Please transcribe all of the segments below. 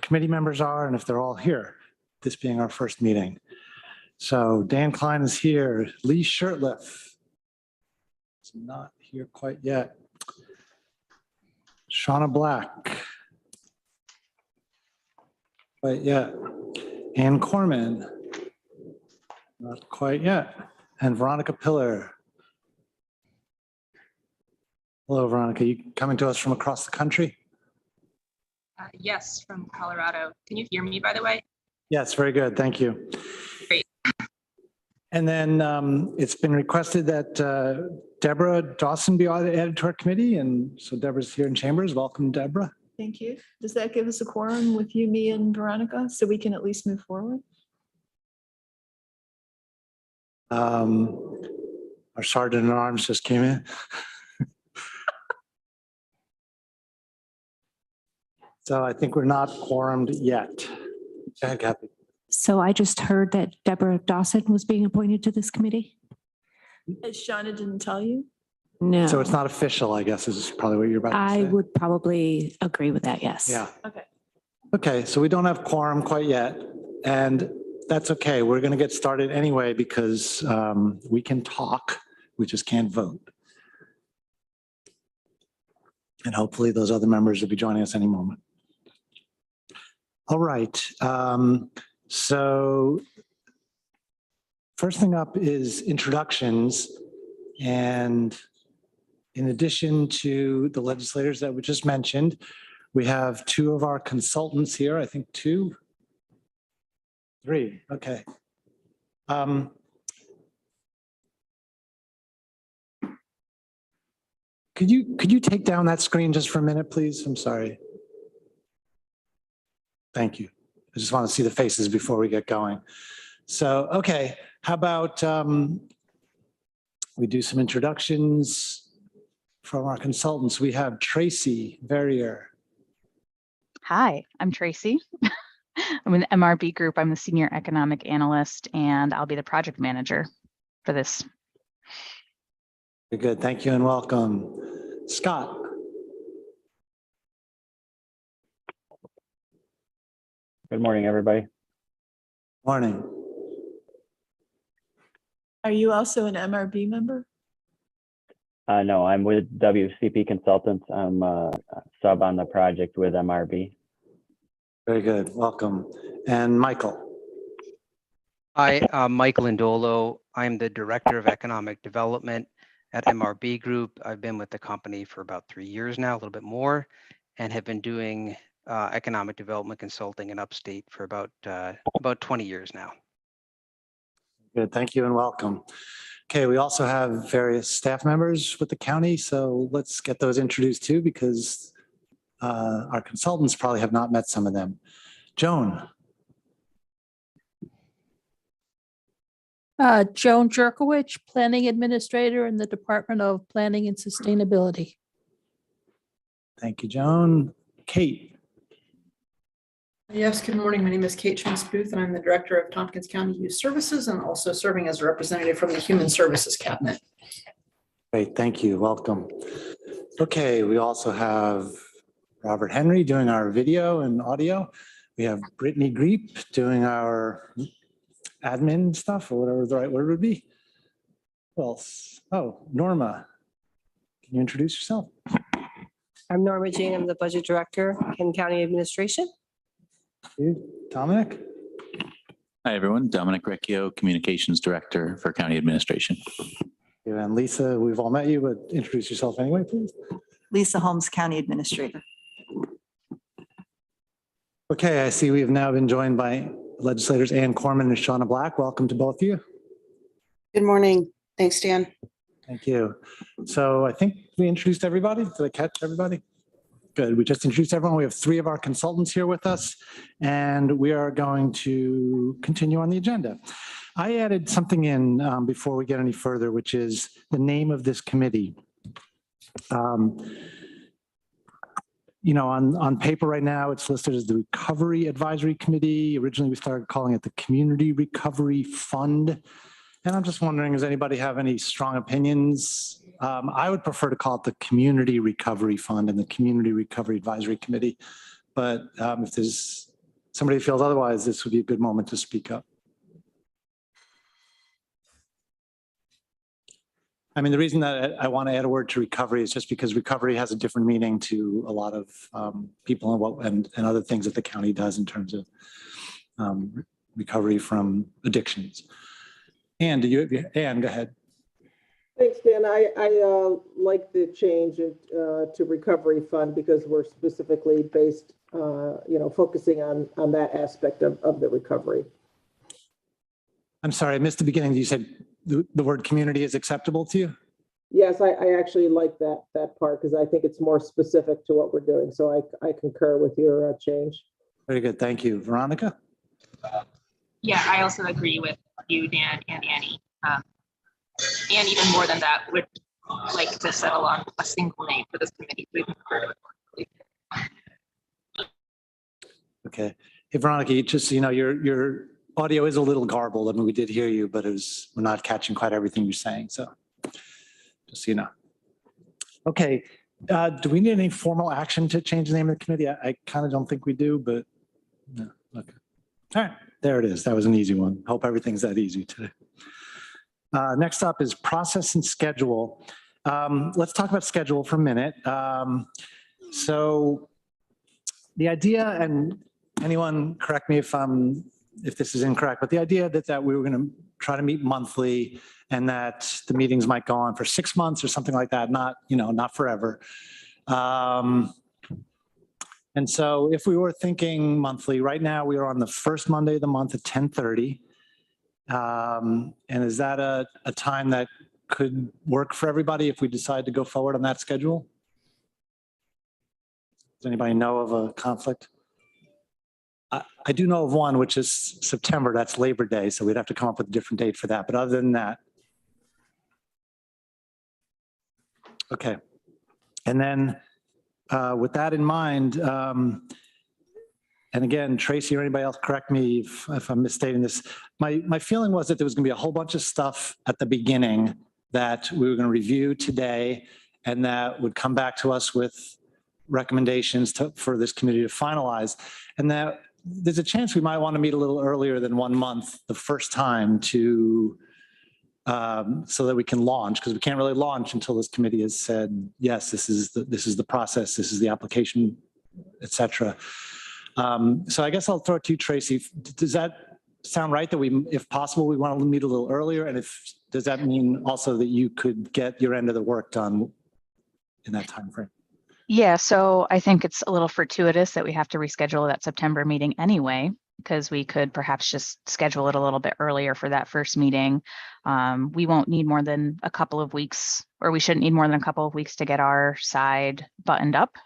committee members are and if they're all here, this being our first meeting. So Dan Klein is here. Lee Shirtliff is not here quite yet. Shauna Black. Quite yet. Ann Corman. Not quite yet. And Veronica Pillar. Hello, Veronica. You coming to us from across the country? Yes, from Colorado. Can you hear me, by the way? Yes, very good. Thank you. Great. And then it's been requested that Deborah Dawson be added to our committee. And so Deborah's here in chambers. Welcome, Deborah. Thank you. Does that give us a quorum with you, me, and Veronica, so we can at least move forward? Our sergeant at arms just came in. So I think we're not quorumed yet. Go ahead, Kathy. So I just heard that Deborah Dawson was being appointed to this committee? Shauna didn't tell you? No. So it's not official, I guess, is probably what you're about to I say. would probably agree with that, yes. Yeah. Okay. Okay, so we don't have quorum quite yet, and that's okay. We're going to get started anyway because we can talk, we just can't vote. And hopefully those other members will be joining us any moment. All right, so first thing up is introductions. And in addition to the legislators that we just mentioned, we have two of our consultants here, I think three, okay. Could you take down that screen just for a minute, please? I'm sorry. Thank you. I just want to see the faces before we get going. So, okay, how about we do some introductions from our consultants. We have Tracy Verrier. Hi, I'm Tracy. I'm in the MRB group. I'm the senior economic analyst, and I'll be the project manager for this. Very good. Thank you and welcome. Scott. Good morning, everybody. Morning. Are you also an MRB member? No, I'm with WCP Consultants. I'm a sub on the project with MRB. Very good. Welcome. And Michael. Hi, I'm Michael Indolo. I'm the Director of Economic Development at MRB Group. I've been with the company for about 3 years now, a little bit more, and have been doing economic development consulting in upstate for about 20 years now. Good. Thank you and welcome. Okay, we also have various staff members with the county, so let's get those introduced too, because our consultants probably have not met some of them. Joan. Joan Jerkowicz, Planning Administrator in the Department of Planning and Sustainability. Thank you, Joan. Kate. Yes, good morning. My name is Kate Schmitz-Booth, and I'm the Director of Tompkins County Youth Services and also serving as a representative from the Human Services Cabinet. Great, thank you. Welcome. Okay, we also have Robert Henry doing our video and audio. We have Brittany Greep doing our admin stuff, or whatever the right word would be. Who else? Oh, Norma. Can you introduce yourself? I'm Norma Jean. I'm the Budget Director in County Administration. You, Dominic? Hi, everyone. Dominic Recchio, Communications Director for County Administration. You and Lisa, we've all met you, but introduce yourself anyway, please. Lisa Holmes, County Administrator. Okay, I see we have now been joined by legislators Ann Corman and Shauna Black. Welcome to both of you. Good morning. Thanks, Dan. Thank you. So I think we introduced everybody. Did I catch everybody? Good. We just introduced everyone. We have 3 of our consultants here with us, and we are going to continue on the agenda. I added something in before we get any further, which is the name of this committee. You know, on paper right now, it's listed as the Recovery Advisory Committee. Originally, we started calling it the Community Recovery Fund. And I'm just wondering, does anybody have any strong opinions? I would prefer to call it the Community Recovery Fund and the Community Recovery Advisory Committee. But if there's somebody feels otherwise, this would be a good moment to speak up. I mean, the reason that I want to add a word to recovery is just because recovery has a different meaning to a lot of people and other things that the county does in terms of recovery from addictions. Ann, Ann, go ahead. Thanks, Dan. I like the change to recovery fund because we're specifically based, focusing on that aspect of the recovery. I'm sorry, I missed the beginning. You said the word community is acceptable to you? Yes, I actually like that part because I think it's more specific to what we're doing. So I concur with your change. Very good. Thank you. Veronica? Yeah, I also agree with you, Dan and Annie. And even more than that, would like to settle on a single name for this committee. Okay. Hey, Veronica, just, your audio is a little garbled. I mean, we did hear you, but we're not catching quite everything you're saying. So just so you know. Okay. Do we need any formal action to change the name of the committee? I kind of don't think we do, but no. Okay. All right. There it is. That was an easy one. Hope everything's that easy today. Next up is process and schedule. Let's talk about schedule for a minute. So the idea, and anyone correct me if this is incorrect, but the idea that we were going to try to meet monthly and that the meetings might go on for 6 months or something like that, not forever. And so if we were thinking monthly, right now we are on the first Monday of the month at 10:30. And is that a time that could work for everybody if we decide to go forward on that schedule? Does anybody know of a conflict? I do know of one, which is September. That's Labor Day. So we'd have to come up with a different date for that. But other than that. Okay. And then with that in mind, and again, Tracy or anybody else, correct me if I'm misstating this. My feeling was that there was going to be a whole bunch of stuff at the beginning that we were going to review today and that would come back to us with recommendations for this committee to finalize. And that there's a chance we might want to meet a little earlier than 1 month the first time to so that we can launch, because we can't really launch until this committee has said, yes, this is the process, this is the application, et cetera. So I guess I'll throw it to you, Tracy. Does that sound right that if possible, we want to meet a little earlier? And does that mean also that you could get your end of the work done in that time frame? Yeah, so I think it's a little fortuitous that we have to reschedule that September meeting anyway, because we could perhaps just schedule it a little bit earlier for that first meeting. We won't need more than a couple of weeks, or we shouldn't need more than a couple of weeks to get our side buttoned up.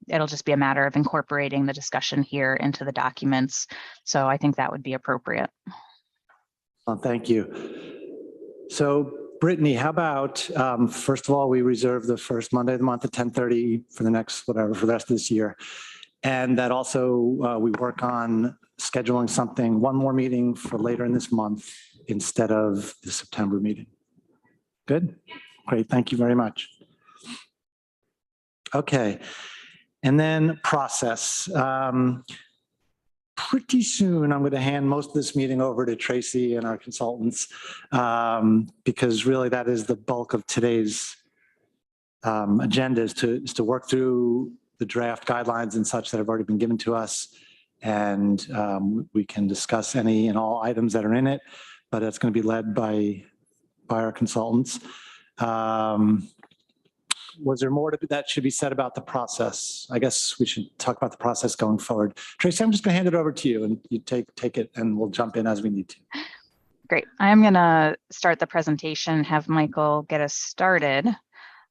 It'll just be a matter of incorporating the discussion here into the documents. So I think that would be appropriate. Well, thank you. So Brittany, how about, first of all, we reserve the first Monday of the month at 10:30 for the next, for the rest of this year. And that also we work on scheduling one more meeting for later in this month instead of the September meeting. Good? Great, thank you very much. Okay, and then process. Pretty soon, I'm going to hand most of this meeting over to Tracy and our consultants because really that is the bulk of today's agenda is to work through the draft guidelines and such that have already been given to us. And we can discuss any and all items that are in it, but it's going to be led by our consultants. Was there more that should be said about the process? I guess we should talk about the process going forward. Tracy, I'm just going to hand it over to you and you take it and we'll jump in as we need to. Great. I'm going to start the presentation, have Michael get us started.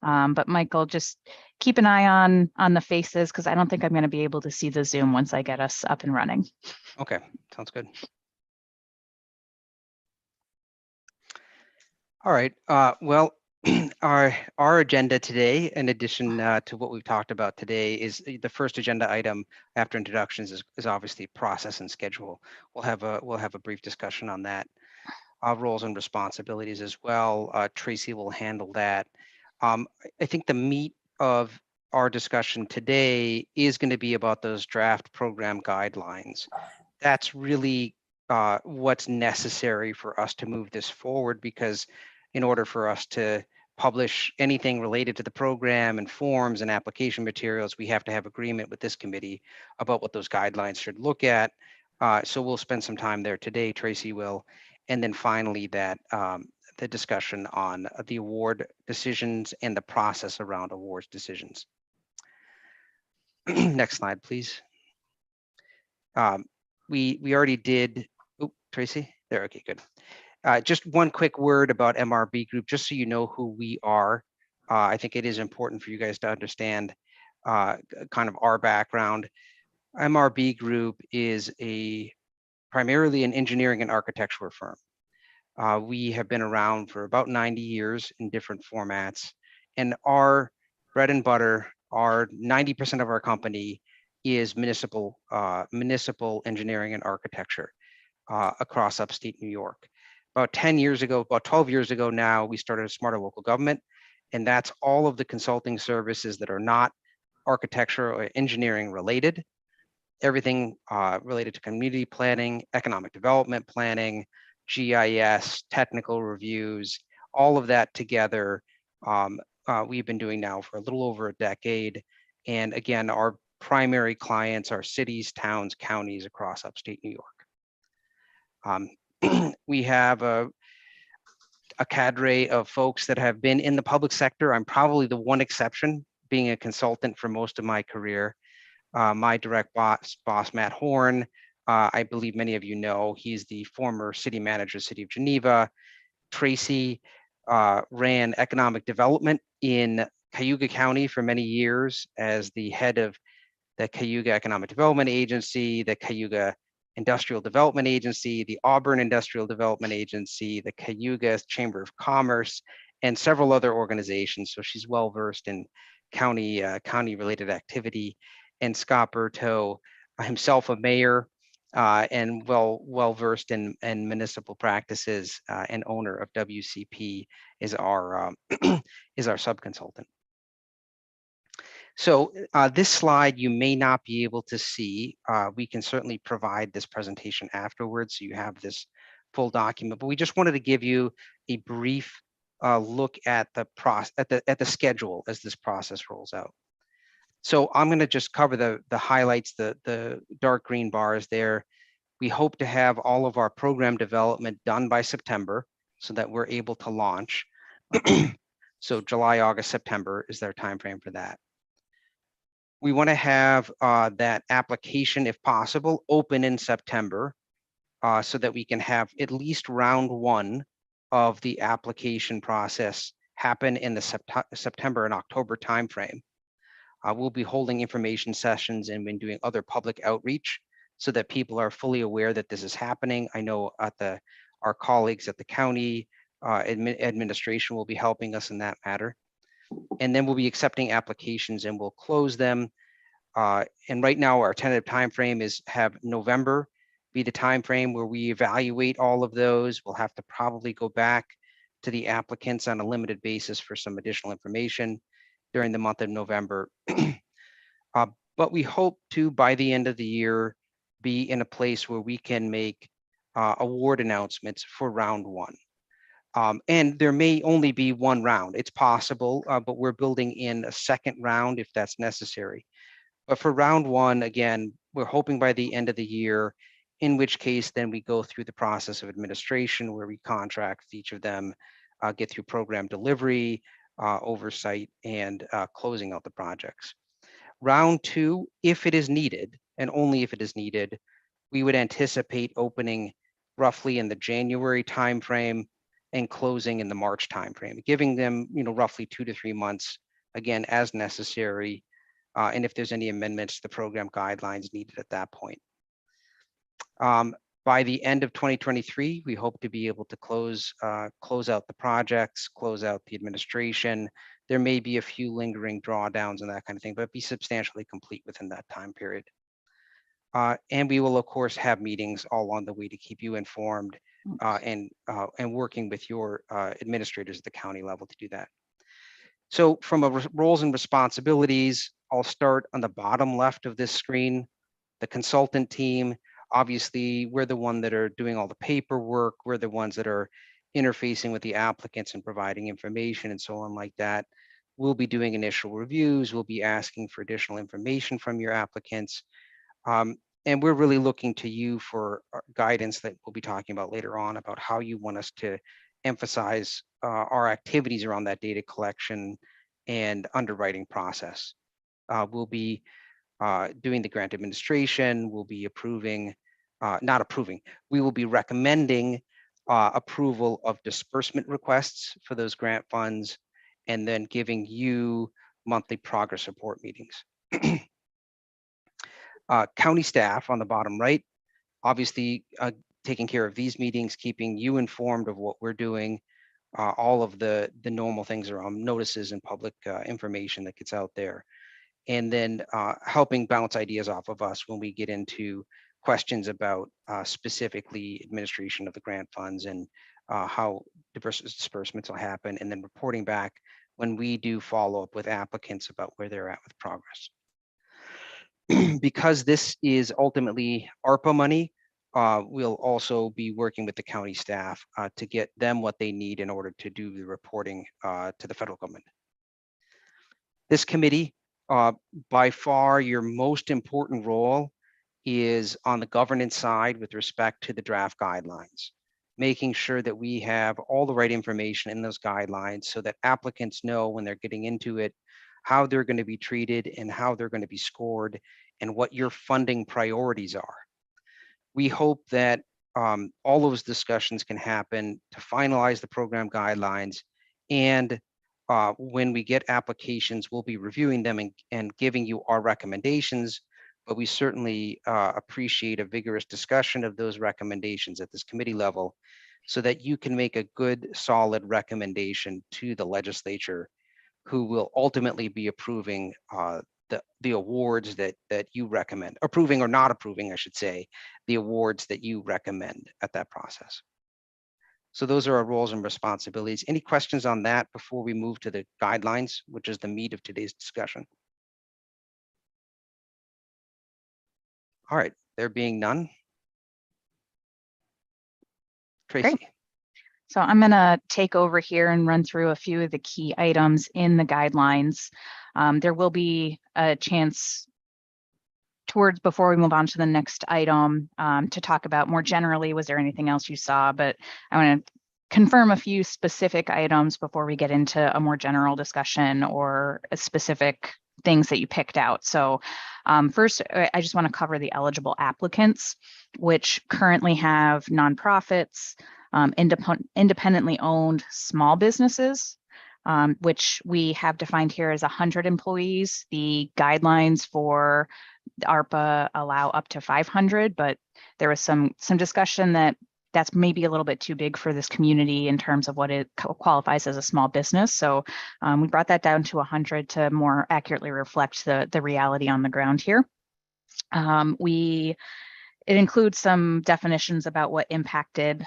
But Michael, just keep an eye on the faces because I don't think I'm going to be able to see the Zoom once I get us up and running. Okay, sounds good. All right. Well, our agenda today, in addition to what we've talked about today, is the first agenda item after introductions is obviously process and schedule. We'll have a brief discussion on that. Roles and responsibilities as well. Tracy will handle that. I think the meat of our discussion today is going to be about those draft program guidelines. That's really what's necessary for us to move this forward, because in order for us to publish anything related to the program and forms and application materials, we have to have agreement with this committee about what those guidelines should look at. So we'll spend some time there today, Tracy will. And then finally that the discussion on the award decisions and the process around awards decisions. Next slide, please. We already did, oh, Tracy, there, okay, good. Just one quick word about MRB Group, just so you know who we are. I think it is important for you guys to understand kind of our background. MRB Group is primarily an engineering and architectural firm. We have been around for about 90 years in different formats, and our bread and butter, our 90% of our company is municipal engineering and architecture across upstate New York. About 10 years ago, about 12 years ago now, we started a Smarter Local Government, and that's all of the consulting services that are not architecture or engineering related. Everything related to community planning, economic development planning, GIS, technical reviews, all of that together, we've been doing now for a little over a decade. And again, our primary clients are cities, towns, counties across upstate New York. We have a cadre of folks that have been in the public sector. I'm probably the one exception, being a consultant for most of my career. My direct boss, Matt Horn, I believe many of you know, he's the former city manager, City of Geneva. Tracy ran economic development in Cayuga County for many years as the head of the Cayuga Economic Development Agency, the Cayuga Industrial Development Agency, the Auburn Industrial Development Agency, the Cayuga Chamber of Commerce, and several other organizations. So she's well versed in county related activity. And Scott Berto, himself a mayor and well versed in municipal practices and owner of WCP, is our is our subconsultant. So this slide you may not be able to see. We can certainly provide this presentation afterwards, so you have this full document. But we just wanted to give you a brief look at the schedule as this process rolls out. So I'm going to just cover the highlights, the dark green bars there. We hope to have all of our program development done by September so that we're able to launch. So July, August, September is their time frame for that. We want to have that application, if possible, open in September so that we can have at least round one of the application process happen in the September and October timeframe. We'll be holding information sessions and been doing other public outreach so that people are fully aware that this is happening. I know our colleagues at the county administration will be helping us in that matter. And then we'll be accepting applications and we'll close them. And right now our tentative timeframe is have November be the timeframe where we evaluate all of those. We'll have to probably go back to the applicants on a limited basis for some additional information during the month of November. But we hope to, by the end of the year, be in a place where we can make award announcements for round one. And there may only be one round. It's possible, but we're building in a second round if that's necessary. But for round one, again, we're hoping by the end of the year, in which case then we go through the process of administration where we contract with each of them, get through program delivery, oversight, and closing out the projects. Round two, if it is needed, and only if it is needed, we would anticipate opening roughly in the January timeframe and closing in the March timeframe, giving them, roughly 2 to 3 months, again, as necessary, and if there's any amendments to the program guidelines needed at that point. By the end of 2023, we hope to be able to close out the projects, close out the administration. There may be a few lingering drawdowns and that kind of thing, but be substantially complete within that time period. And we will, of course, have meetings all along the way to keep you informed and working with your administrators at the county level to do that. So from a roles and responsibilities, I'll start on the bottom left of this screen. The consultant team, obviously, we're the one that are doing all the paperwork. We're the ones that are interfacing with the applicants and providing information and so on like that. We'll be doing initial reviews. We'll be asking for additional information from your applicants. And we're really looking to you for guidance that we'll be talking about later on about how you want us to emphasize our activities around that data collection and underwriting process. We'll be doing the grant administration, we'll be approving, not approving, we will be recommending approval of disbursement requests for those grant funds, and then giving you monthly progress report meetings. County staff on the bottom right, obviously taking care of these meetings, keeping you informed of what we're doing, all of the normal things around notices and public information that gets out there. And then helping bounce ideas off of us when we get into questions about specifically administration of the grant funds and how disbursements will happen, and then reporting back when we do follow up with applicants about where they're at with progress. Because this is ultimately ARPA money, we'll also be working with the county staff to get them what they need in order to do the reporting to the federal government. This committee, by far your most important role is on the governance side with respect to the draft guidelines, making sure that we have all the right information in those guidelines so that applicants know when they're getting into it, how they're going to be treated and how they're going to be scored and what your funding priorities are. We hope that all those discussions can happen to finalize the program guidelines, and when we get applications, we'll be reviewing them and giving you our recommendations, but we certainly appreciate a vigorous discussion of those recommendations at this committee level so that you can make a good, solid recommendation to the legislature, who will ultimately be approving the awards that you recommend, approving or not approving, I should say, the awards that you recommend at that process. So those are our roles and responsibilities. Any questions on that before we move to the guidelines, which is the meat of today's discussion? All right, there being none. Tracy. Great. So I'm going to take over here and run through a few of the key items in the guidelines. There will be a chance before we move on to the next item to talk about more generally, was there anything else you saw? But I want to confirm a few specific items before we get into a more general discussion or specific things that you picked out. So first, I just want to cover the eligible applicants, which currently have nonprofits, independently owned small businesses, which we have defined here as 100 employees. The guidelines for ARPA allow up to 500, but there was some discussion that that's maybe a little bit too big for this community in terms of what it qualifies as a small business. So we brought that down to 100 to more accurately reflect the reality on the ground here. It includes some definitions about what impacted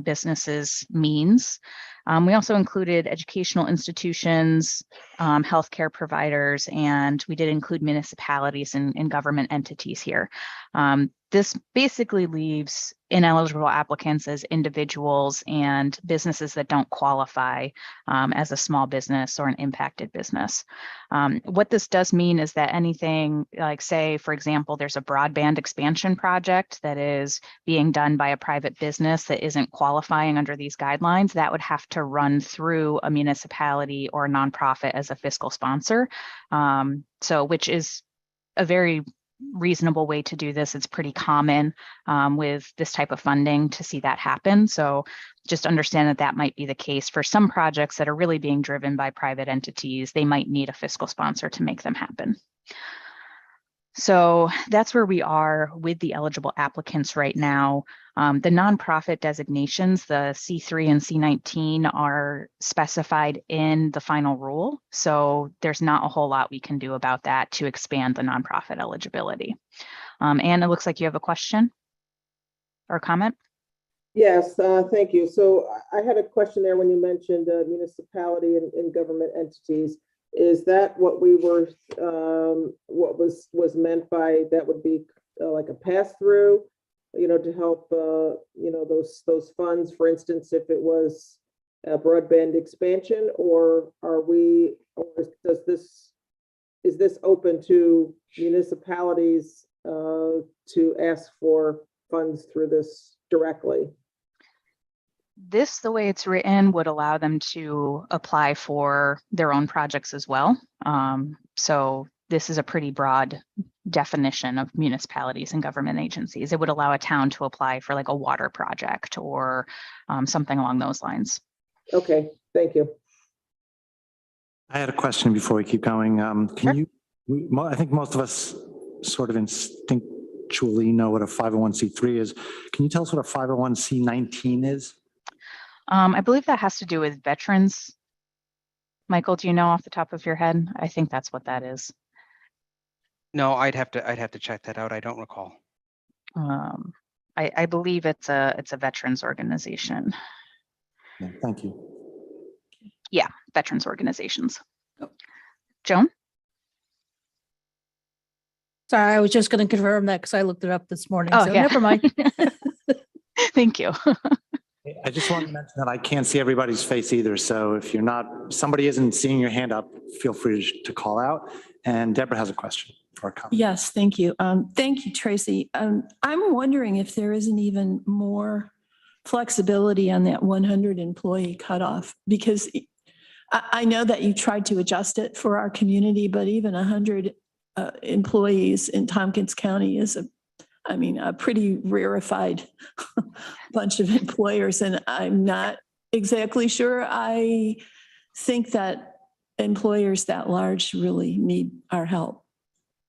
businesses means. We also included educational institutions, healthcare providers, and we did include municipalities and government entities here. This basically leaves ineligible applicants as individuals and businesses that don't qualify as a small business or an impacted business. What this does mean is that anything like, say, for example, there's a broadband expansion project that is being done by a private business that isn't qualifying under these guidelines, that would have to run through a municipality or a nonprofit as a fiscal sponsor. Which is a very reasonable way to do this. It's pretty common with this type of funding to see that happen. So just understand that that might be the case for some projects that are really being driven by private entities. They might need a fiscal sponsor to make them happen. So that's where we are with the eligible applicants right now. The nonprofit designations, the C3 and C19, are specified in the final rule. So there's not a whole lot we can do about that to expand the nonprofit eligibility. Anne, it looks like you have a question or comment. Yes, thank you. So I had a question there when you mentioned municipality and government entities. is that what we were, what was meant by, that would be like a pass-through, to help, those funds, for instance, if it was a broadband expansion, or is this open to municipalities to ask for funds through this directly? This, the way it's written, would allow them to apply for their own projects as well. So this is a pretty broad definition of municipalities and government agencies. It would allow a town to apply for like a water project or something along those lines. Okay, thank you. I had a question before we keep going. I think most of us sort of instinctually know what a 501c3 is. Can you tell us what a 501c19 is? I believe that has to do with veterans. Michael, do you know off the top of your head? I think that's what that is. No, I'd have to check that out. I don't recall. I believe it's a veterans organization. Yeah, thank you. Yeah, veterans organizations. Joan? Sorry, I was just going to confirm that because I looked it up this morning. Oh, So yeah. never mind. Thank you. I just want to mention that I can't see everybody's face either. So if somebody isn't seeing your hand up, feel free to call out. And Deborah has a question or a comment. Yes, thank you. Thank you, Tracy. I'm wondering if there isn't even more flexibility on that 100 employee cutoff, because I know that you tried to adjust it for our community, but even 100 employees in Tompkins County is a pretty rarefied bunch of employers, and I'm not exactly sure I think that employers that large really need our help.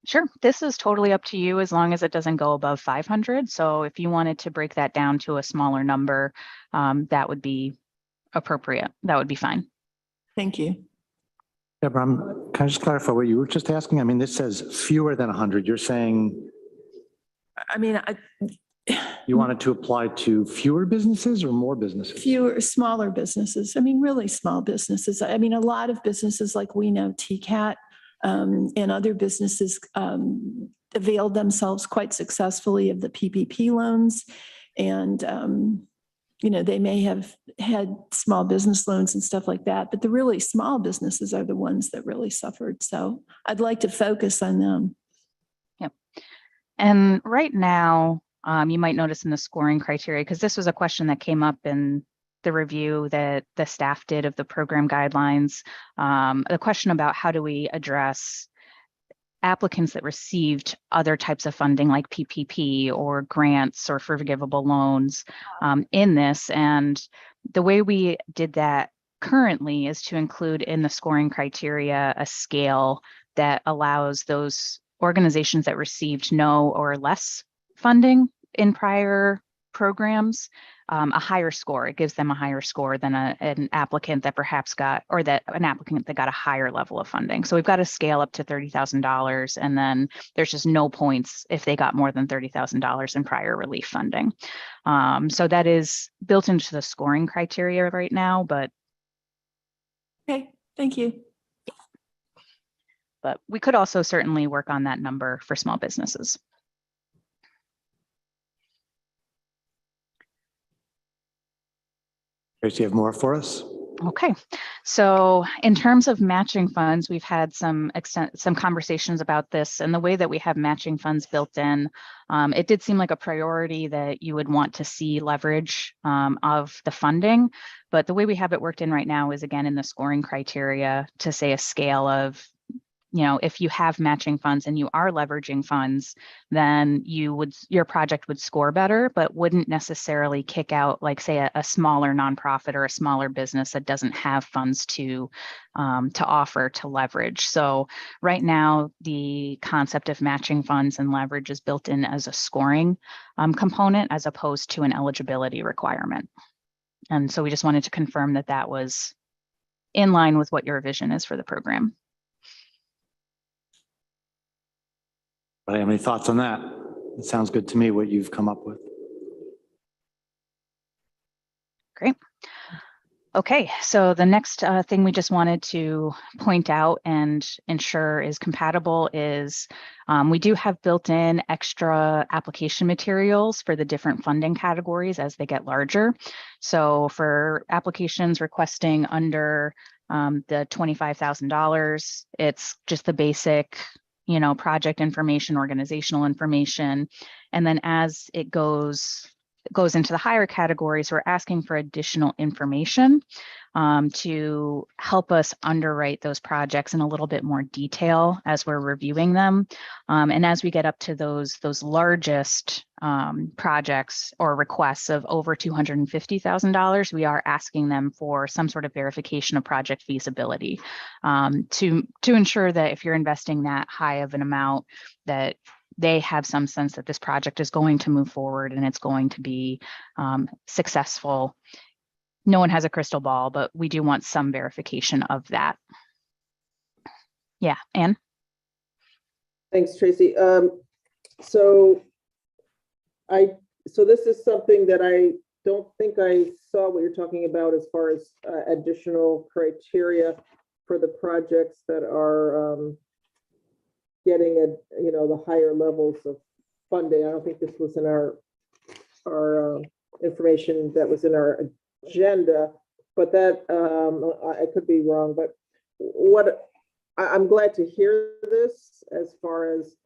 Sure. This is totally up to you as long as it doesn't go above 500. So if you wanted to break that down to a smaller number, that would be appropriate. That would be fine. Thank you. Deborah, can I just clarify what you were just asking? I mean, this says fewer than 100. You're saying you wanted to apply to fewer businesses or more businesses? Fewer, smaller businesses. Really small businesses. A lot of businesses like we know TCAT and other businesses availed themselves quite successfully of the PPP loans. And, they may have had small business loans and stuff like that, but the really small businesses are the ones that really suffered. So I'd like to focus on them. Yep. And right now, you might notice in the scoring criteria, because this was a question that came up in the review that the staff did of the program guidelines, the question about how do we address applicants that received other types of funding like PPP or grants or forgivable loans in this. And the way we did that currently is to include in the scoring criteria a scale that allows those organizations that received no or less funding in prior programs a higher score. It gives them a higher score than an applicant that perhaps got, or that an applicant that got a higher level of funding. So we've got a scale up to $30,000, and then there's just no points if they got more than $30,000 in prior relief funding. So that is built into the scoring criteria right now, but. Okay, thank you. But we could also certainly work on that number for small businesses. Tracy, you have more for us? Okay, so in terms of matching funds, we've had some conversations about this, and the way that we have matching funds built in, it did seem like a priority that you would want to see leverage of the funding, but the way we have it worked in right now is again in the scoring criteria to say a scale of, if you have matching funds and you are leveraging funds, then your project would score better, but wouldn't necessarily kick out, like say a smaller nonprofit or a smaller business that doesn't have funds to offer to leverage. So right now, the concept of matching funds and leverage is built in as a scoring component as opposed to an eligibility requirement. And so we just wanted to confirm that that was in line with what your vision is for the program. Do you have any thoughts on that? It sounds good to me what you've come up with. Great. Okay, so the next thing we just wanted to point out and ensure is compatible is we do have built-in extra application materials for the different funding categories as they get larger. So for applications requesting under the $25,000, it's just the basic, project information, organizational information. And then as it goes into the higher categories, we're asking for additional information to help us underwrite those projects in a little bit more detail as we're reviewing them. And as we get up to those largest projects or requests of over $250,000, we are asking them for some sort of verification of project feasibility to ensure that if you're investing that high of an amount, that they have some sense that this project is going to move forward and it's going to be successful. No one has a crystal ball, but we do want some verification of that. Yeah, Anne? Thanks, Tracy. So this is something that I don't think I saw what you're talking about as far as additional criteria for the projects that are getting the higher levels of funding. I don't think this was in our information that was in our agenda, but that I could be wrong. But what I'm glad to hear this as far as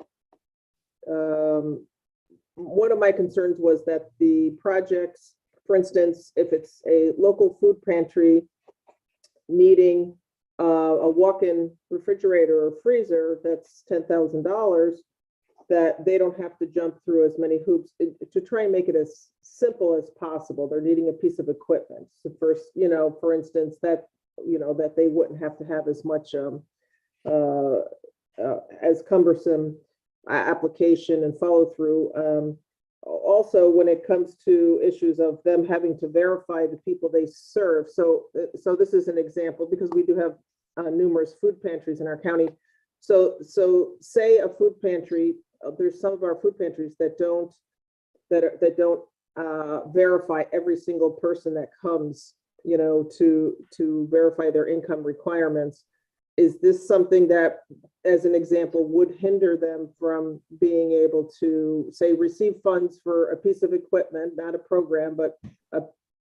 one of my concerns was that the projects, for instance, if it's a local food pantry needing a walk-in refrigerator or freezer that's $10,000, that they don't have to jump through as many hoops to try and make it as simple as possible. They're needing a piece of equipment. So first, for instance, that they wouldn't have to have as much as cumbersome application and follow through. Also, when it comes to issues of them having to verify the people they serve. So this is an example because we do have numerous food pantries in our county. So say a food pantry, there's some of our food pantries that don't verify every single person that comes, to verify their income requirements. Is this something that, as an example, would hinder them from being able to, say, receive funds for a piece of equipment, not a program, but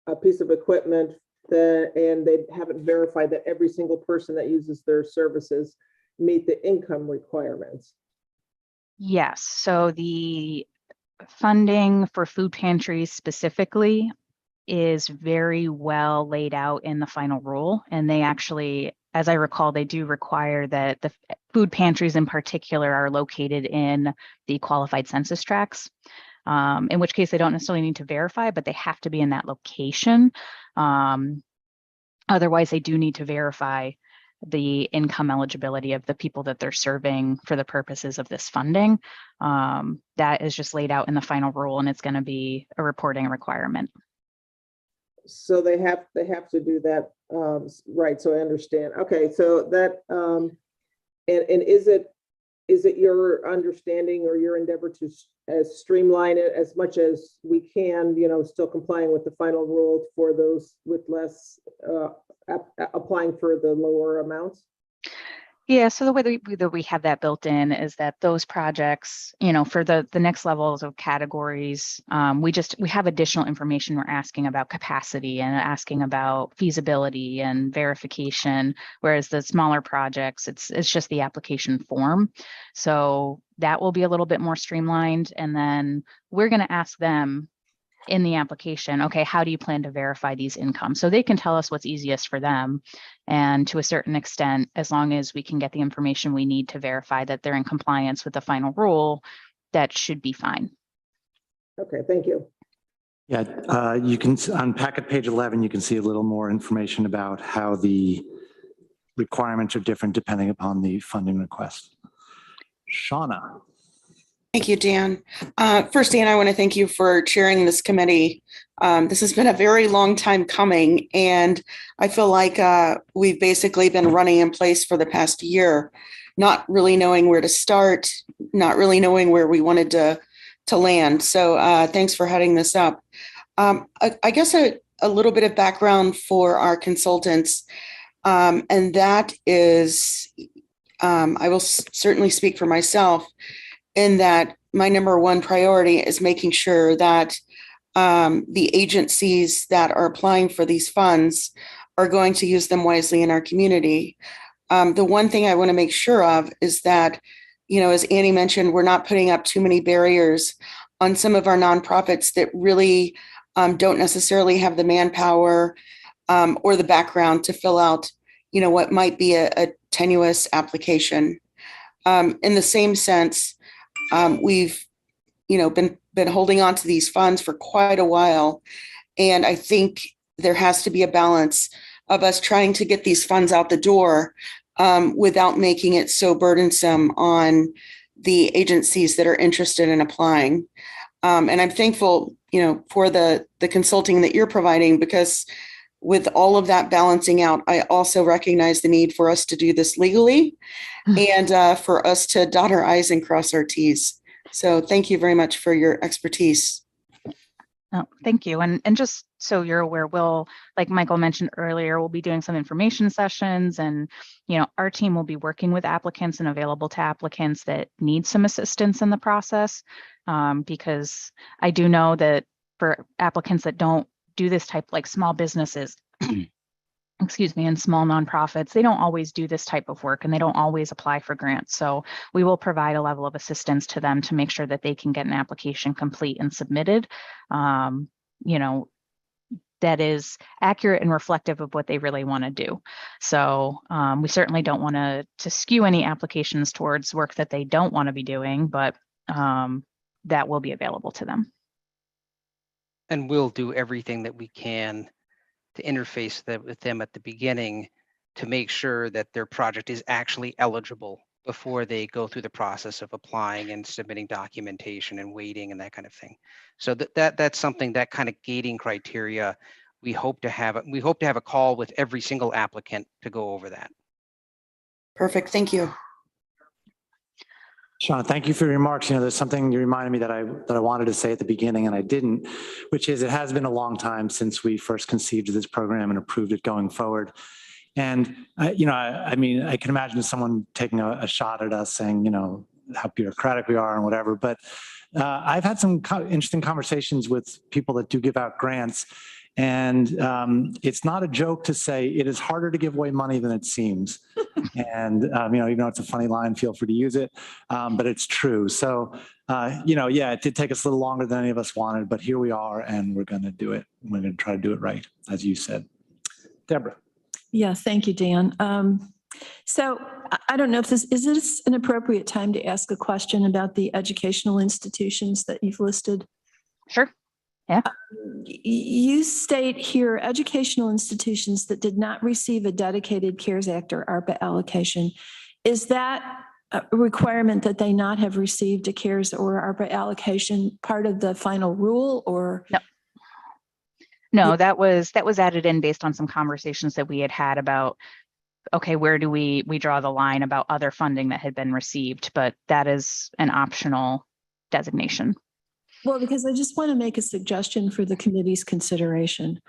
a piece of equipment and they haven't verified that every single person that uses their services meet the income requirements? Yes. So the funding for food pantries specifically is very well laid out in the final rule. And they actually, as I recall, they do require that the food pantries in particular are located in the qualified census tracts, in which case they don't necessarily need to verify, but they have to be in that location. Otherwise, they do need to verify the income eligibility of the people that they're serving for the purposes of this funding. That is just laid out in the final rule, and it's going to be a reporting requirement. So they have to do that, right? So I understand. Okay, so that and is it your understanding or your endeavor to streamline it as much as we can, still complying with the final rule for those with less applying for the lower amounts? Yeah, so the way that we have that built in is that those projects, for the next levels of categories, we have additional information. We're asking about capacity and asking about feasibility and verification, whereas the smaller projects, it's just the application form. So that will be a little bit more streamlined. And then we're going to ask them in the application, okay, how do you plan to verify these incomes? So they can tell us what's easiest for them. And to a certain extent, as long as we can get the information we need to verify that they're in compliance with the final rule, that should be fine. Okay, thank you. Yeah, you can, on packet page 11, you can see a little more information about how the requirements are different depending upon the funding request. Shauna. Thank you, Dan. First, Dan, I want to thank you for chairing this committee. This has been a very long time coming, and I feel like we've basically been running in place for the past year, not really knowing where to start, not really knowing where we wanted to land. So thanks for heading this up. I guess a little bit of background for our consultants. And that is, I will certainly speak for myself in that my number one priority is making sure that the agencies that are applying for these funds are going to use them wisely in our community. The one thing I want to make sure of is that, as Annie mentioned, we're not putting up too many barriers on some of our nonprofits that really don't necessarily have the manpower or the background to fill out, what might be a tenuous application. In the same sense, we've, been holding on to these funds for quite a while. And I think there has to be a balance of us trying to get these funds out the door without making it so burdensome on the agencies that are interested in applying. And I'm thankful, for the consulting that you're providing, because with all of that balancing out, I also recognize the need for us to do this legally and for us to dot our I's and cross our T's. So thank you very much for your expertise. Oh, thank you. And just so you're aware, like Michael mentioned earlier, we'll be doing some information sessions, and, our team will be working with applicants and available to applicants that need some assistance in the process. Because I do know that for applicants that don't do this type, like small businesses, excuse me, and small nonprofits, they don't always do this type of work and they don't always apply for grants. So we will provide a level of assistance to them to make sure that they can get an application complete and submitted, that is accurate and reflective of what they really want to do. So we certainly don't want to skew any applications towards work that they don't want to be doing, but that will be available to them. And we'll do everything that we can to interface with them at the beginning to make sure that their project is actually eligible before they go through the process of applying and submitting documentation and waiting and that kind of thing. So that's something, that kind of gating criteria, we hope to have a call with every single applicant to go over that. Perfect. Thank you. Sean, thank you for your remarks. There's something you reminded me that I wanted to say at the beginning and I didn't, which is it has been a long time since we first conceived this program and approved it going forward. And, I can imagine someone taking a shot at us saying, how bureaucratic we are and whatever, but I've had some interesting conversations with people that do give out grants. And it's not a joke to say it is harder to give away money than it seems. And, even though it's a funny line, feel free to use it, but it's true. So, it did take us a little longer than any of us wanted, but here we are and we're going to do it. We're going to try to do it right, as you said. Deborah. Yeah, thank you, Dan. So I don't know if is this an appropriate time to ask a question about the educational institutions that you've listed? Sure. Yeah. You state here educational institutions that did not receive a dedicated CARES Act or ARPA allocation. Is that a requirement that they not have received a CARES or ARPA allocation part of the final rule, or? No, that was added in based on some conversations that we had about, okay, where do we draw the line about other funding that had been received, but that is an optional designation. Well, because I just want to make a suggestion for the committee's consideration.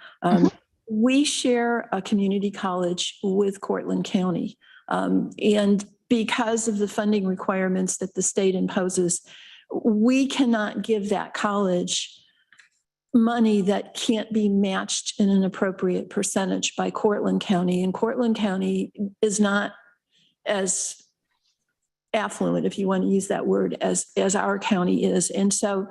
We share a community college with Cortland County. And because of the funding requirements that the state imposes, we cannot give that college money that can't be matched in an appropriate percentage by Cortland County. And Cortland County is not as affluent, if you want to use that word, as our county is. And so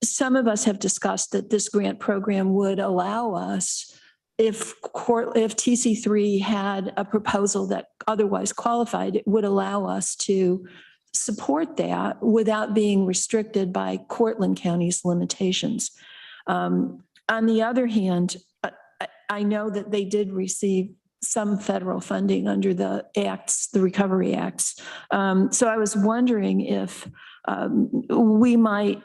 some of us have discussed that this grant program would allow us, if TC3 had a proposal that otherwise qualified, it would allow us to support that without being restricted by Cortland County's limitations. On the other hand, I know that they did receive some federal funding under the acts, the recovery acts. So I was wondering if we might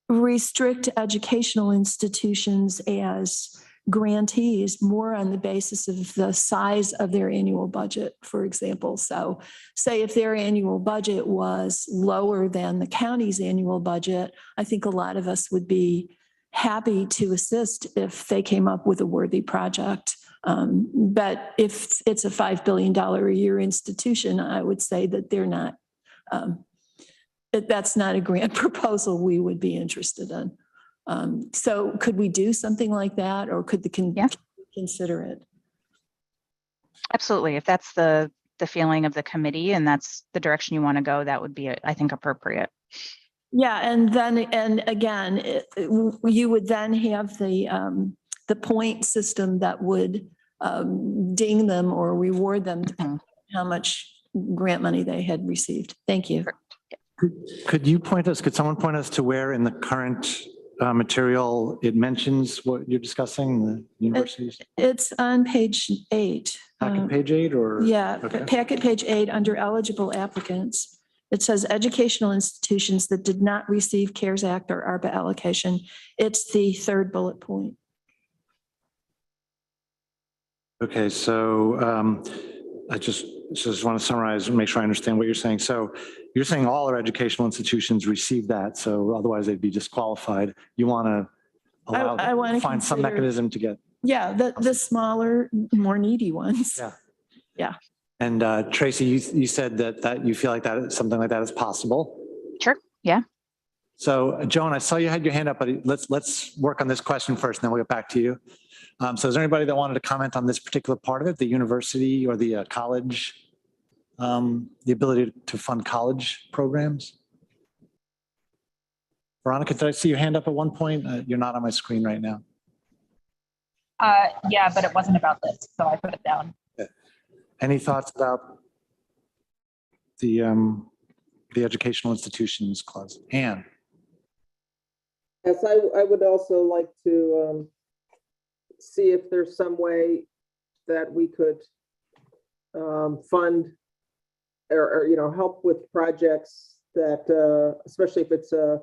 restrict educational institutions as grantees more on the basis of the size of their annual budget, for example. So say if their annual budget was lower than the county's annual budget, I think a lot of us would be happy to assist if they came up with a worthy project. But if it's a $5 billion a year institution, I would say that they're not, that's not a grant proposal we would be interested in. So could we do something like that, or could the consider it? Absolutely. If that's the feeling of the committee and that's the direction you want to go, that would be, I think, appropriate. Yeah, and again, you would then have the point system that would ding them or reward them depending on how much grant money they had received. Thank you. Could someone point us to where in the current material it mentions what you're discussing, the universities? It's on page 8. Packet page 8 or? Yeah, Okay. packet page 8 under eligible applicants. It says educational institutions that did not receive CARES Act or ARPA allocation. It's the third bullet point. Okay, so I just want to summarize and make sure I understand what you're saying. So you're saying all our educational institutions receive that, so otherwise they'd be disqualified. You want to I want to find some mechanism to get. Yeah, the smaller, more needy ones. Yeah. Yeah. And Tracy, you said that you feel like something like that is possible. Sure. Yeah. So Joan, I saw you had your hand up, but let's work on this question first, and then we'll get back to you. So is there anybody that wanted to comment on this particular part of it, the university or the college, the ability to fund college programs? Veronica, did I see your hand up at one point? You're not on my screen right now. Yeah, but it wasn't about this, so I put it down. Okay. Any thoughts about the educational institutions clause? Anne? Yes, I would also like to see if there's some way that we could fund or help with projects that, especially if it's a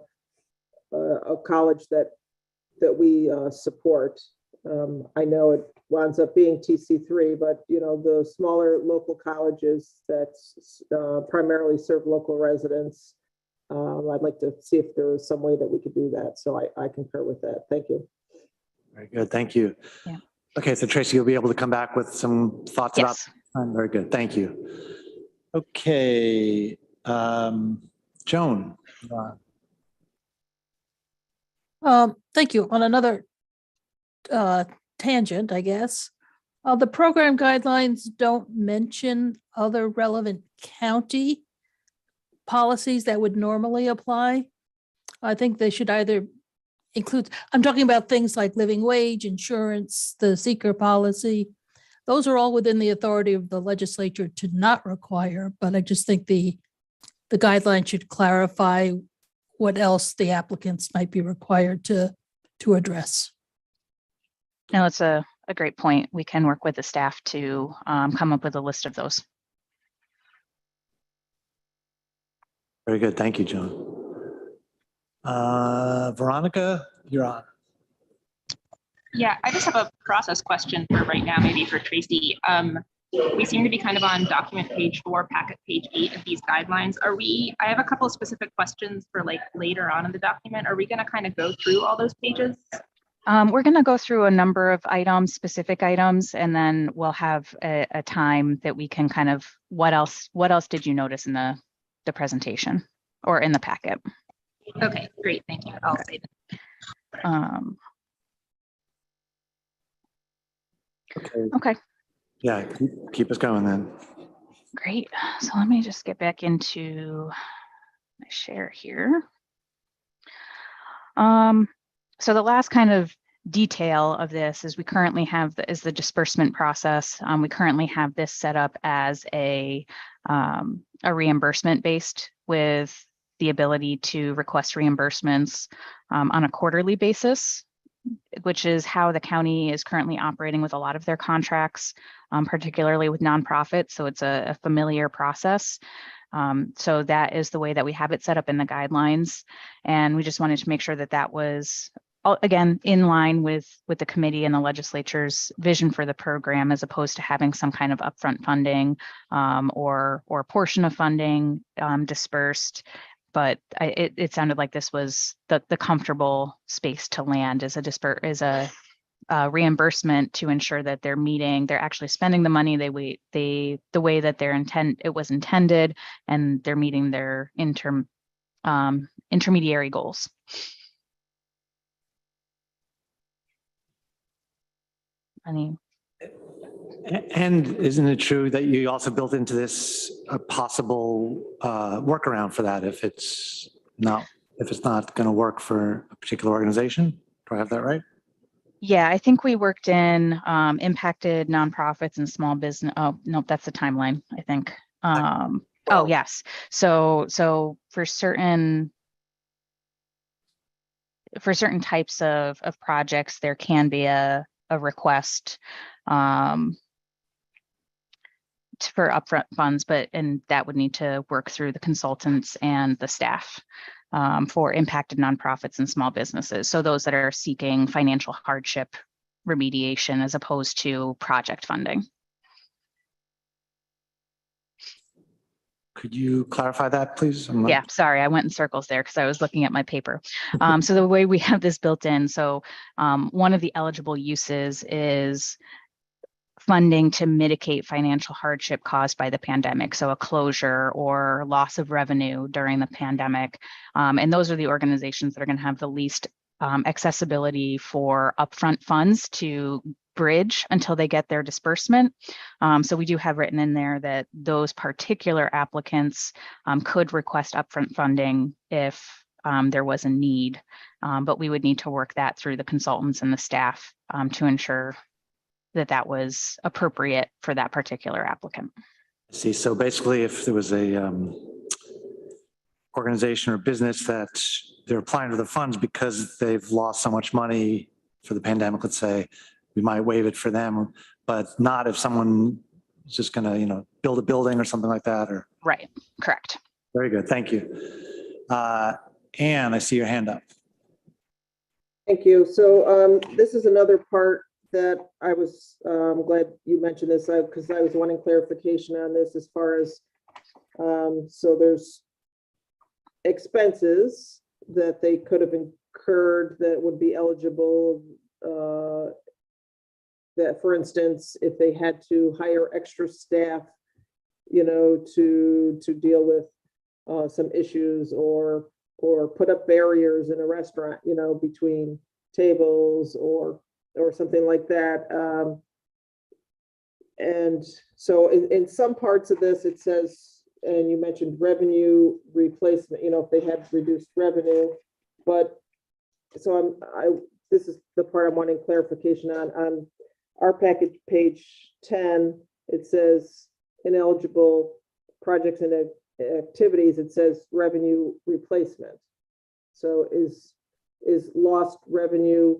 college that we support. I know it winds up being TC3, but the smaller local colleges that primarily serve local residents, I'd like to see if there is some way that we could do that. So I concur with that. Thank you. Very good. Thank you. Yeah. Okay, so Tracy, you'll be able to come back with some thoughts about. Very good. Thank you. Okay, Joan. Thank you. On another tangent, I guess. The program guidelines don't mention other relevant county policies that would normally apply. I think they should either include, I'm talking about things like living wage, insurance, the seeker policy. Those are all within the authority of the legislature to not require, but I just think the guideline should clarify what else the applicants might be required to address. No, it's a great point. We can work with the staff to come up with a list of those. Very good. Thank you, Joan. Veronica, you're on. Yeah, I just have a process question for right now, maybe for Tracy. We seem to be kind of on document page 4, packet page 8 of these guidelines. I have a couple of specific questions for like later on in the document. Are we going to kind of go through all those pages? We're going to go through a number of items, specific items, and then we'll have a time that we can kind of, what else did you notice in the presentation or in the packet? Okay, great. Thank you. I'll say that. Okay. Yeah, keep us going then. Great. So let me just get back into my share here. So the last kind of detail of this is we currently have the disbursement process. We currently have this set up as a reimbursement based with the ability to request reimbursements on a quarterly basis, which is how the county is currently operating with a lot of their contracts, particularly with nonprofits. So it's a familiar process. So that is the way that we have it set up in the guidelines. And we just wanted to make sure that that was, again, in line with the committee and the legislature's vision for the program, as opposed to having some kind of upfront funding or portion of funding dispersed But it sounded like this was the comfortable space to land as a reimbursement to ensure that they're actually spending the money the way that it was intended, and they're meeting their intermediary goals. And isn't it true that you also built into this a possible workaround for that if it's not going to work for a particular organization? Do I have that right? Yeah, I think we worked in impacted nonprofits and small business. Oh, no, that's the timeline, I think. Oh, yes. So for certain types of projects, there can be a request for upfront funds, and that would need to work through the consultants and the staff for impacted nonprofits and small businesses. So those that are seeking financial hardship remediation as opposed to project funding. Could you clarify that, please? Yeah, sorry, I went in circles there because I was looking at my paper. So the way we have this built in, so one of the eligible uses is funding to mitigate financial hardship caused by the pandemic. So a closure or loss of revenue during the pandemic. And those are the organizations that are going to have the least accessibility for upfront funds to bridge until they get their disbursement. So we do have written in there that those particular applicants could request upfront funding if there was a need, but we would need to work that through the consultants and the staff to ensure that was appropriate for that particular applicant. See, so basically if there was a organization or business that they're applying for the funds because they've lost so much money for the pandemic, let's say, we might waive it for them, but not if someone is just going to, build a building or something like that. Or right, correct. Very good, thank you. Anne, I see your hand up. Thank you. So this is another part that I was glad you mentioned this because I was wanting clarification on this as far as, so there's expenses that they could have incurred that would be eligible, that for instance, if they had to hire extra staff, to deal with some issues or put up barriers in a restaurant, between tables or something like that. And so in some parts of this, it says, and you mentioned revenue replacement, if they had reduced revenue, but so this is the part I'm wanting clarification on our package, page 10, it says ineligible projects and activities, it says revenue replacement. So is lost revenue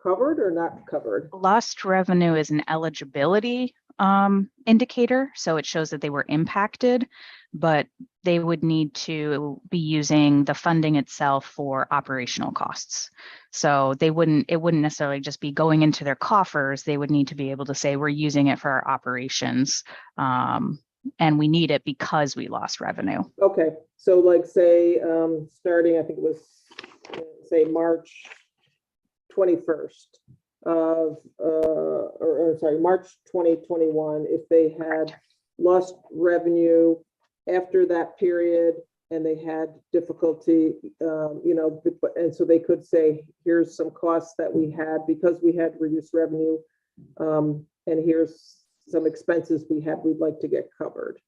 covered or not covered? Lost revenue is an eligibility indicator. So it shows that they were impacted, but they would need to be using the funding itself for operational costs. So it wouldn't necessarily just be going into their coffers. They would need to be able to say, we're using it for our operations. And we need it because we lost revenue. Okay. So like say, starting, I think it was say March 21st of, or sorry, March 2021, if they had lost revenue after that period and they had difficulty, and so they could say, here's some costs that we had because we had reduced revenue, and here's some expenses we'd like to get covered.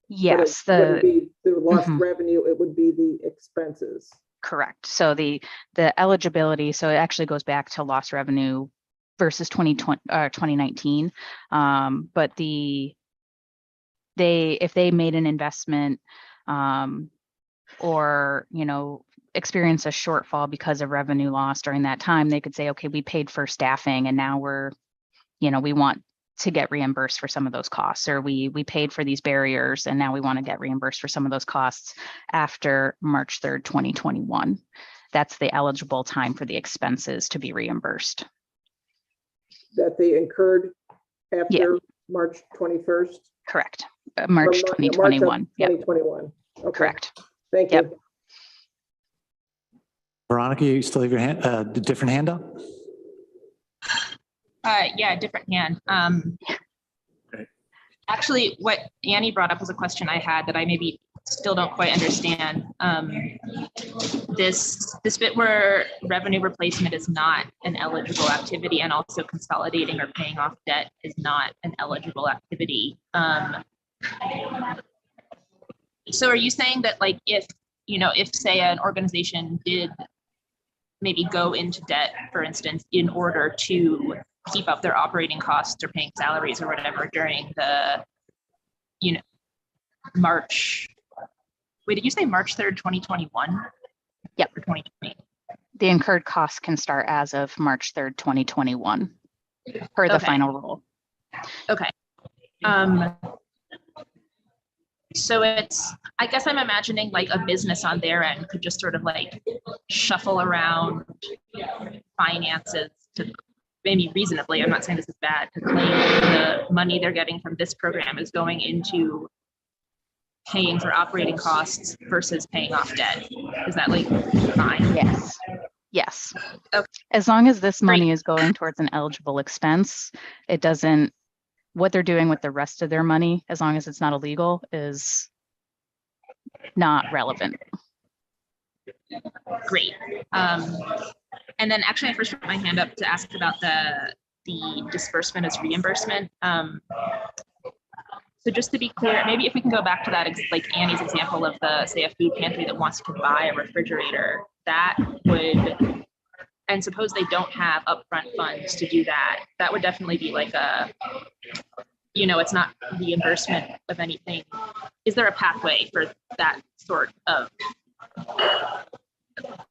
Yes, it wouldn't be the lost revenue, it would be the expenses. Correct. So the eligibility, so it actually goes back to lost revenue versus 2019. But if they made an investment or, experience a shortfall because of revenue loss during that time, they could say, okay, we paid for staffing and now we want to get reimbursed for some of those costs, or we paid for these barriers and now we want to get reimbursed for some of those costs after March 3rd, 2021. That's the eligible time for the expenses to be reimbursed. That they incurred after March 21st? Correct. March 2021. March 2021. Okay. Correct. Thank Yep. you. Veronica, you still have your hand, the different hand up? Yeah, different hand. Great. Actually, what Annie brought up was a question I had that I maybe still don't quite understand. This bit where revenue replacement is not an eligible activity and also consolidating or paying off debt is not an eligible activity. So are you saying that like if say an organization did maybe go into debt, for instance, in order to keep up their operating costs or paying salaries or whatever during the, March, wait, did you say March 3rd, 2021? Yep. Or 2020? The incurred costs can start as of March 3rd, 2021, per the Okay. final rule. Okay. So I guess I'm imagining like a business on their end could just sort of like shuffle around finances to maybe reasonably, I'm not saying this is bad, to claim the money they're getting from this program is going into paying for operating costs versus paying off debt. Is that like fine? Yes. Yes. Okay. As long as this money is going towards an eligible expense, it doesn't, what they're doing with the rest of their money, as long as it's not illegal, is not relevant. Great. And then actually I first put my hand up to ask about the disbursement as reimbursement. So just to be clear, maybe if we can go back to that, like Annie's example of the, say, a food pantry that wants to buy a refrigerator, that would, and suppose they don't have upfront funds to do that, that would definitely be like a, it's not reimbursement of anything. Is there a pathway for that sort of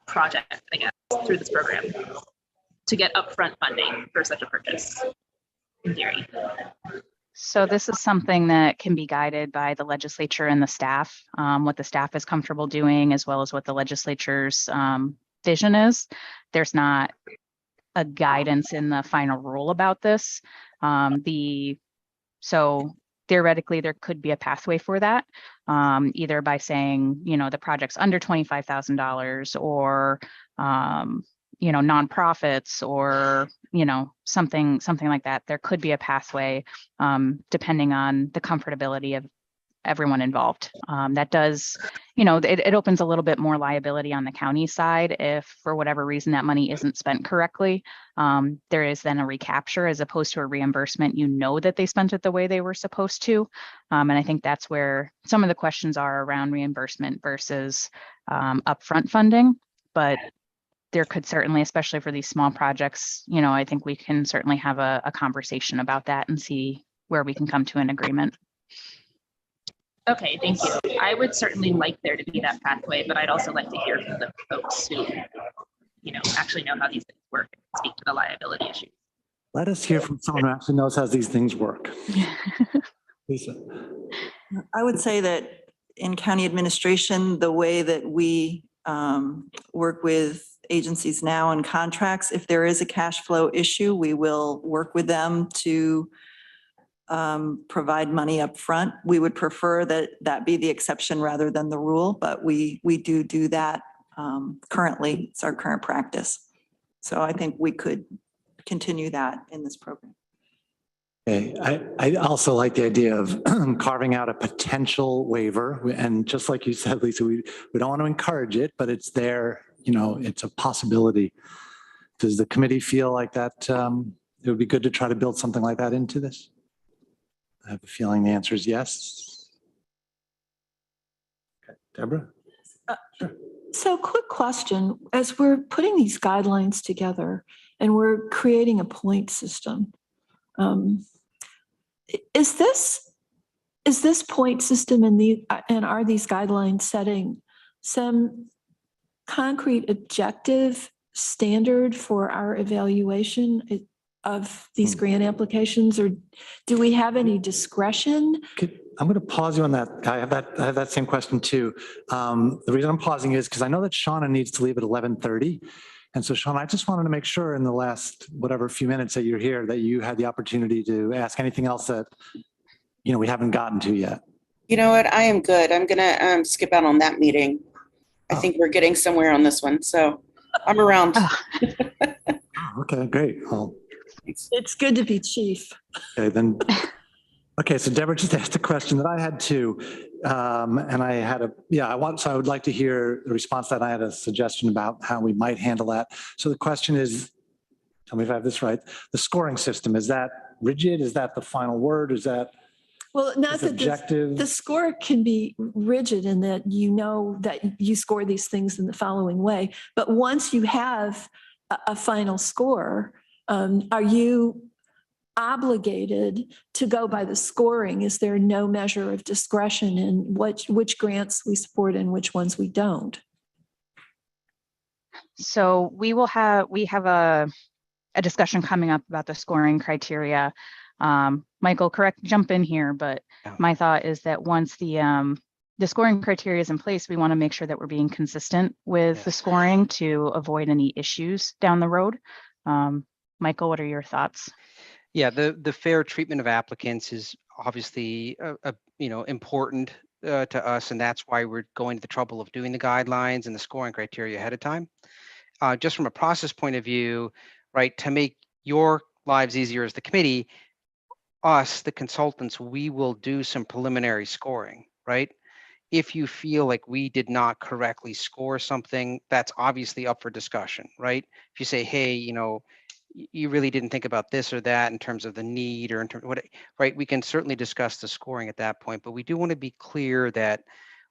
project, I guess, through this program to get upfront funding for such a purchase, in theory? So this is something that can be guided by the legislature and the staff, what the staff is comfortable doing, as well as what the legislature's vision is. There's not a guidance in the final rule about this. So theoretically, there could be a pathway for that, either by saying, the project's under $25,000 or, nonprofits or, something like that. There could be a pathway depending on the comfortability of everyone involved. That does, it opens a little bit more liability on the county side if for whatever reason that money isn't spent correctly. There is then a recapture as opposed to a reimbursement. That they spent it the way they were supposed to. And I think that's where some of the questions are around reimbursement versus upfront funding. But there could certainly, especially for these small projects, I think we can certainly have a conversation about that and see where we can come to an agreement. Okay, thank you. I would certainly like there to be that pathway, but I'd also like to hear from the folks who, actually know how these things work and speak to the liability issue. Let us hear from someone who actually knows how these things work. Lisa. I would say that in county administration, the way that we work with agencies now and contracts, if there is a cash flow issue, we will work with them to provide money up front. We would prefer that be the exception rather than the rule, but we do that currently. It's our current practice. So I think we could continue that in this program. Okay, I also like the idea of carving out a potential waiver. And just like you said, Lisa, we don't want to encourage it, but it's there, it's a possibility. Does the committee feel like that it would be good to try to build something like that into this? I have a feeling the answer is yes. Okay, Deborah? Sure. So quick question, as we're putting these guidelines together and we're creating a point system, is this point system and are these guidelines setting some concrete objective standard for our evaluation of these grant applications, or do we have any discretion? I'm going to pause you on that. I have that same question too. The reason I'm pausing is because I know that Shauna needs to leave at 11:30. And so Shauna, I just wanted to make sure in the last, whatever few minutes that you're here, that you had the opportunity to ask anything else that, we haven't gotten to yet. You know what? I am good. I'm gonna skip out on that meeting. I think we're getting somewhere on this one, so I'm around. Okay, great. Well, It's good to be chief. okay, then. Okay, so Deborah just asked a question that I had too. And I had so I would like to hear the response to that. I had a suggestion about how we might handle that. So the question is, tell me if I have this right, the scoring system, is that rigid? Is that the final word? Is that Well, not that objective? the score can be rigid in that you know that you score these things in the following way. But once you have a final score, are you obligated to go by the scoring? Is there no measure of discretion in which grants we support and which ones we don't? So we have a discussion coming up about the scoring criteria. Michael, jump in here, but my thought is that once the scoring criteria is in place, we want to make sure that we're being consistent with the scoring to avoid any issues down the road. Michael, what are your thoughts? Yeah, the fair treatment of applicants is obviously important to us, and that's why we're going to the trouble of doing the guidelines and the scoring criteria ahead of time. Just from a process point of view, right, to make your lives easier as the committee, us, the consultants, we will do some preliminary scoring, right? If you feel like we did not correctly score something, that's obviously up for discussion, right? If you say, hey, you really didn't think about this or that in terms of the need or in terms of what, right? We can certainly discuss the scoring at that point, but we do want to be clear that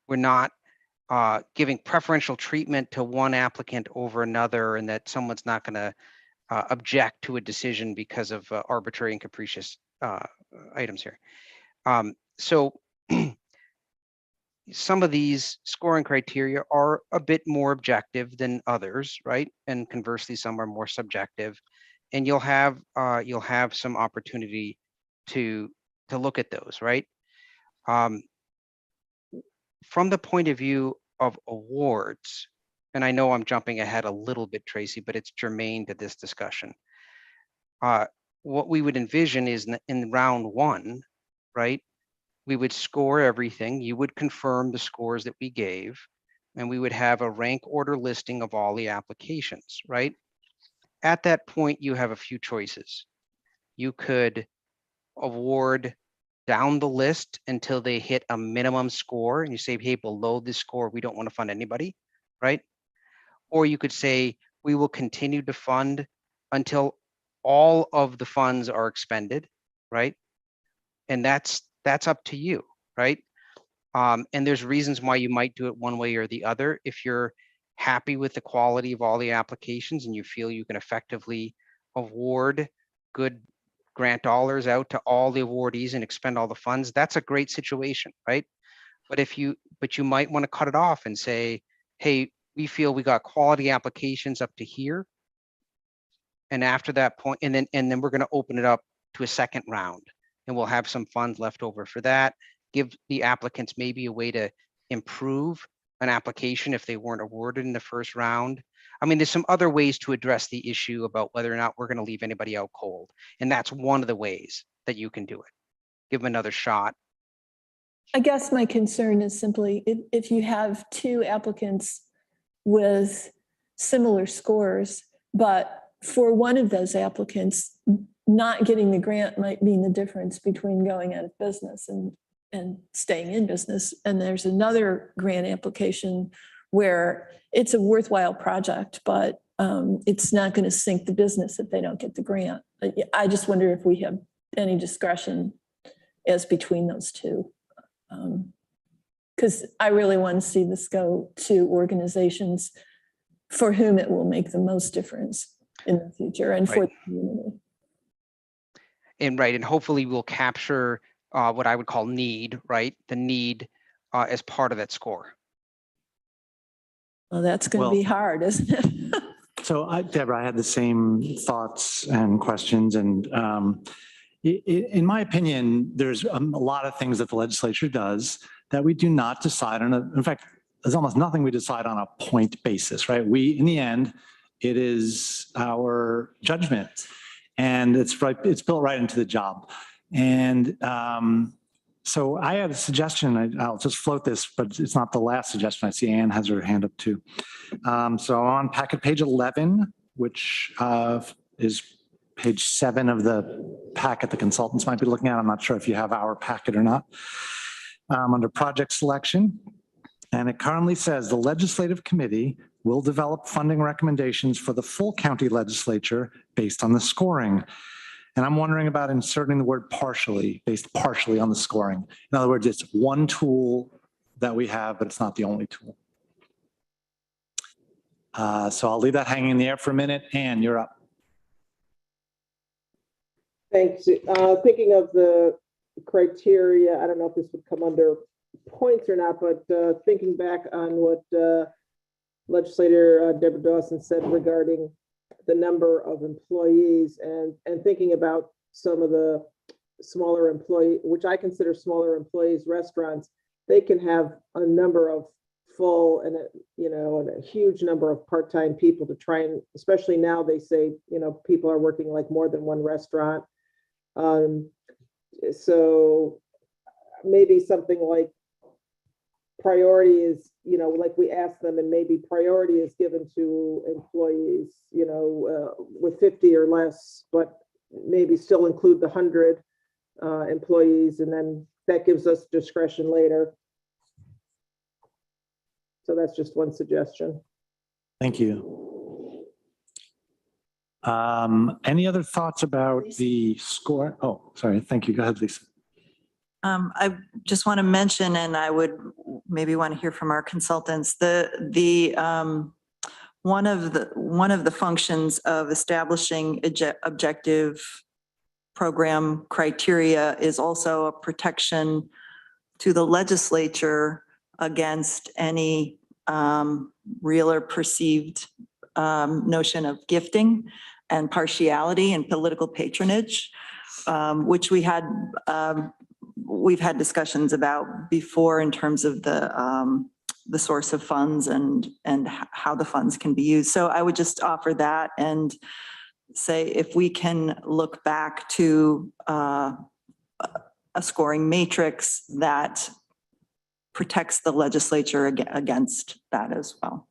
we're not giving preferential treatment to one applicant over another, and that someone's not going to object to a decision because of arbitrary and capricious items here. So some of these scoring criteria are a bit more objective than others, right? And conversely, some are more subjective. And you'll have some opportunity to look at those, right? From the point of view of awards, and I know I'm jumping ahead a little bit, Tracy, but it's germane to this discussion. What we would envision is in round one, right? We would score everything. You would confirm the scores that we gave, and we would have a rank order listing of all the applications, right? At that point, you have a few choices. You could award down the list until they hit a minimum score, and you say, hey, below this score, we don't want to fund anybody, right? Or you could say, we will continue to fund until all of the funds are expended, right? And that's up to you, right? And there's reasons why you might do it one way or the other. If you're happy with the quality of all the applications and you feel you can effectively award good grant dollars out to all the awardees and expend all the funds, that's a great situation, right? But you might want to cut it off and say, hey, we feel we got quality applications up to here. And after that point, and then we're going to open it up to a second round, and we'll have some funds left over for that. Give the applicants maybe a way to improve an application if they weren't awarded in the first round. I mean, there's some other ways to address the issue about whether or not we're going to leave anybody out cold. And that's one of the ways that you can do it. Give them another shot. I guess my concern is simply if you have two applicants with similar scores, but for one of those applicants, not getting the grant might mean the difference between going out of business and staying in business. And there's another grant application where it's a worthwhile project, but it's not going to sink the business if they don't get the grant. I just wonder if we have any discretion as between those two. Because I really want to see this go to organizations for whom it will make the most difference in the future and for the community. And hopefully we'll capture what I would call need, right? The need as part of that score. Well, that's going to be hard, isn't it? So Deborah, I had the same thoughts and questions. And in my opinion, there's a lot of things that the legislature does that we do not decide on. In fact, there's almost nothing we decide on a point basis, right? In the end, it is our judgment, and it's built right into the job. And So I had a suggestion. I'll just float this, but it's not the last suggestion. I see Anne has her hand up too. So on packet page 11, which is page 7 of the packet the consultants might be looking at. I'm not sure if you have our packet or not. Under project selection, and it currently says the legislative committee will develop funding recommendations for the full county legislature based on the scoring. And I'm wondering about inserting the word partially, based partially on the scoring. In other words, it's one tool that we have, but it's not the only tool. So I'll leave that hanging in the air for a minute. Anne, you're up. Thanks. Thinking of the criteria, I don't know if this would come under points or not, but thinking back on what legislator Deborah Dawson said regarding the number of employees and thinking about some of the smaller employee, which I consider smaller employees, restaurants, they can have a number of full and a huge number of part-time people to try and, especially now they say, people are working like more than one restaurant. So maybe something like priority is, like we ask them, and maybe priority is given to employees, with 50 or less, but maybe still include the 100 employees, and then that gives us discretion later. So that's just one suggestion. Thank you. Any other thoughts about the score? Oh, sorry. Thank you. Go ahead, Lisa. I just want to mention, and I would maybe want to hear from our consultants, one of the functions of establishing objective program criteria is also a protection to the legislature against any real or perceived notion of gifting and partiality and political patronage, which we've had discussions about before in terms of the source of funds and how the funds can be used. So I would just offer that and say if we can look back to a scoring matrix that protects the legislature against that as well.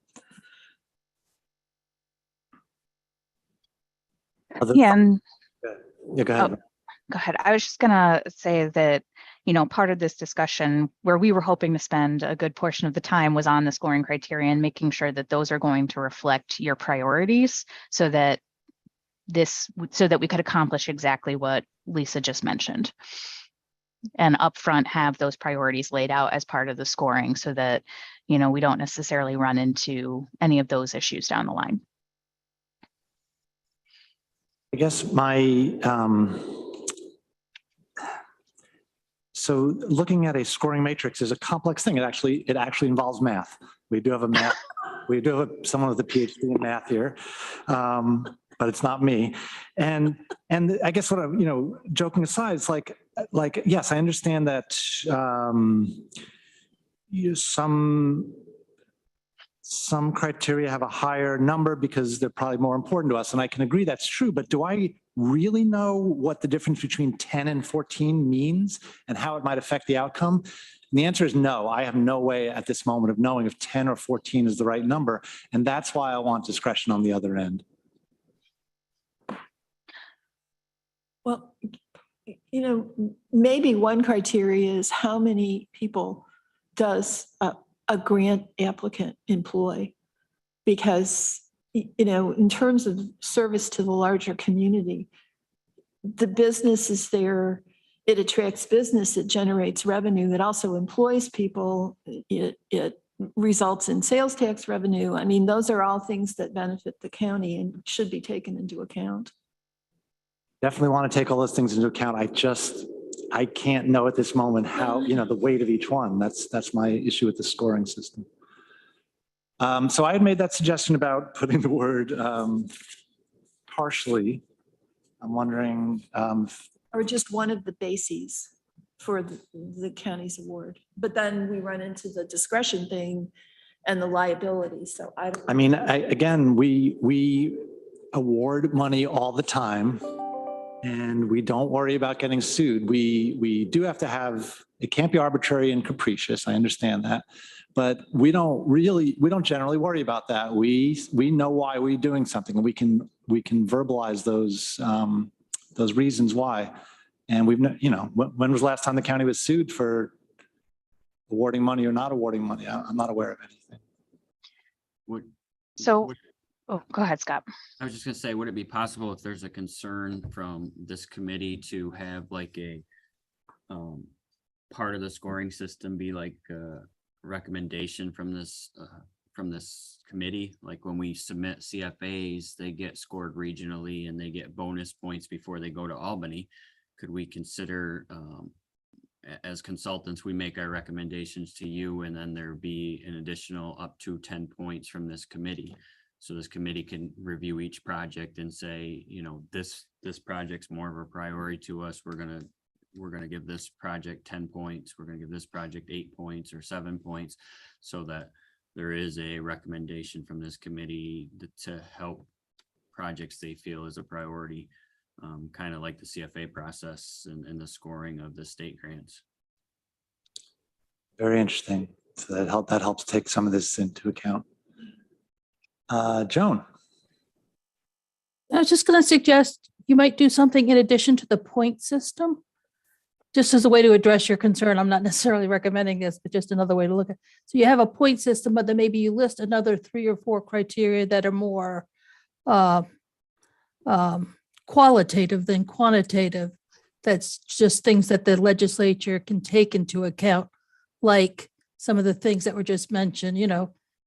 Yeah, and Yeah, go ahead. go ahead. I was just gonna say that, part of this discussion where we were hoping to spend a good portion of the time was on the scoring criteria and making sure that those are going to reflect your priorities so that we could accomplish exactly what Lisa just mentioned. And upfront have those priorities laid out as part of the scoring so that, we don't necessarily run into any of those issues down the line. I guess so looking at a scoring matrix is a complex thing. It actually involves math. We do have someone with a PhD in math here, but it's not me. And I guess what I'm, joking aside, it's like, yes, I understand that some criteria have a higher number because they're probably more important to us. And I can agree that's true, but do I really know what the difference between 10 and 14 means and how it might affect the outcome? And the answer is no. I have no way at this moment of knowing if 10 or 14 is the right number. And that's why I want discretion on the other end. Well, maybe one criteria is how many people does a grant applicant employ? Because, in terms of service to the larger community, the business is there, it attracts business, it generates revenue, it also employs people, it results in sales tax revenue. I mean, those are all things that benefit the county and should be taken into account. Definitely want to take all those things into account. I can't know at this moment how, the weight of each one. That's my issue with the scoring system. So I had made that suggestion about putting the word partially. I'm wondering. Or just one of the bases for the county's award. But then we run into the discretion thing and the liability. So I mean, again, we award money all the time. And we don't worry about getting sued. We do have to have, it can't be arbitrary and capricious. I understand that. But we don't generally worry about that. We know why we're doing something, and we can verbalize those reasons why. And when was the last time the county was sued for awarding money or not awarding money? I'm not aware of anything. Oh, go ahead, Scott. I was just gonna say, would it be possible if there's a concern from this committee to have like a part of the scoring system be like a recommendation from this committee? Like when we submit CFAs, they get scored regionally and they get bonus points before they go to Albany. Could we consider, as consultants, we make our recommendations to you, and then there be an additional up to 10 points from this committee? So this committee can review each project and say, this project's more of a priority to us. We're gonna give this project 10 points. We're gonna give this project 8 points or 7 points, so that there is a recommendation from this committee to help projects they feel is a priority, kind of like the CFA process and the scoring of the state grants. Very interesting. So that helps take some of this into account. Joan. I was just going to suggest you might do something in addition to the point system, just as a way to address your concern. I'm not necessarily recommending this, but just another way to look at it. So you have a point system, but then maybe you list another 3 or 4 criteria that are more qualitative than quantitative. That's just things that the legislature can take into account, like some of the things that were just mentioned,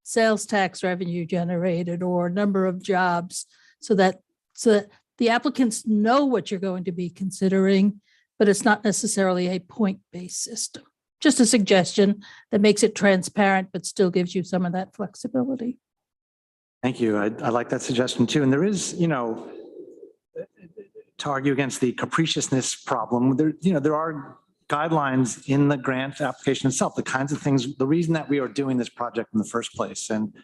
sales tax revenue generated or number of jobs, so that the applicants know what you're going to be considering, but it's not necessarily a point-based system. Just a suggestion that makes it transparent, but still gives you some of that flexibility. Thank you. I like that suggestion too. And there is, to argue against the capriciousness problem, there are guidelines in the grant application itself, the kinds of things, the reason that we are doing this project in the first place. And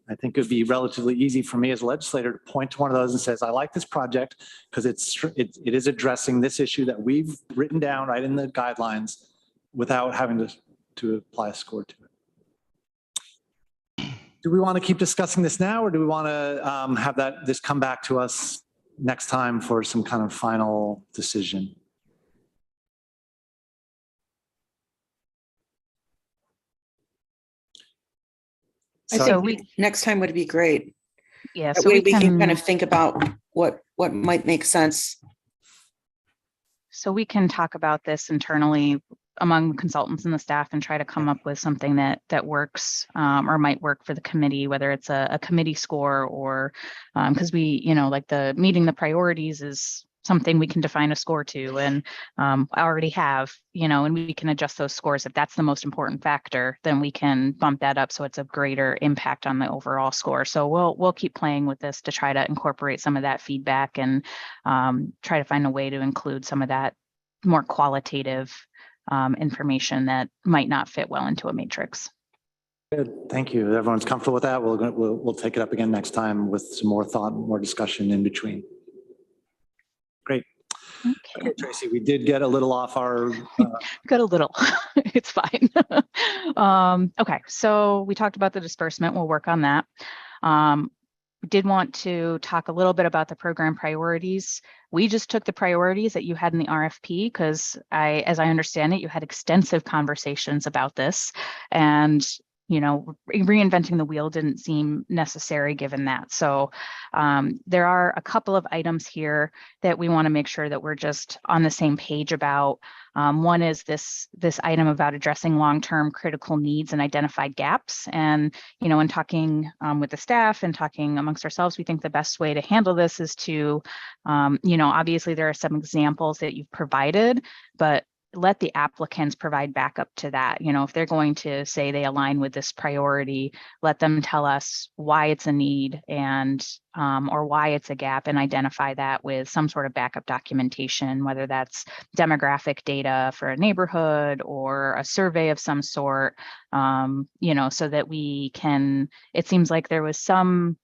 I think it would be relatively easy for me as a legislator to point to one of those and says, I like this project because it is addressing this issue that we've written down right in the guidelines without having to apply a score to it. Do we want to keep discussing this now, or do we want to have this come back to us next time for some kind of final decision? So next time would be great. Yeah, That so way we we can can kind of think about what might make sense. So we can talk about this internally among consultants and the staff and try to come up with something that works or might work for the committee, whether it's a committee score or because we, like the meeting the priorities is something we can define a score to, and I already have, and we can adjust those scores. If that's the most important factor, then we can bump that up so it's a greater impact on the overall score. So we'll keep playing with this to try to incorporate some of that feedback and try to find a way to include some of that more qualitative information that might not fit well into a matrix. Good, thank you. Everyone's comfortable with that. We'll take it up again next time with some more thought, more discussion in between. Great. Okay, Tracy, we did get a little off our. Got a little, it's fine. Okay, so we talked about the disbursement. We'll work on that. We did want to talk a little bit about the program priorities. We just took the priorities that you had in the RFP because as I understand it, you had extensive conversations about this, and reinventing the wheel didn't seem necessary given that. So there are a couple of items here that we want to make sure that we're just on the same page about. One is this item about addressing long-term critical needs and identified gaps. And, in talking with the staff and talking amongst ourselves, we think the best way to handle this is to, obviously there are some examples that you've provided, but let the applicants provide backup to that. If they're going to say they align with this priority, let them tell us why it's a need and or why it's a gap, and identify that with some sort of backup documentation, whether that's demographic data for a neighborhood or a survey of some sort, so that we can, it seems like there was some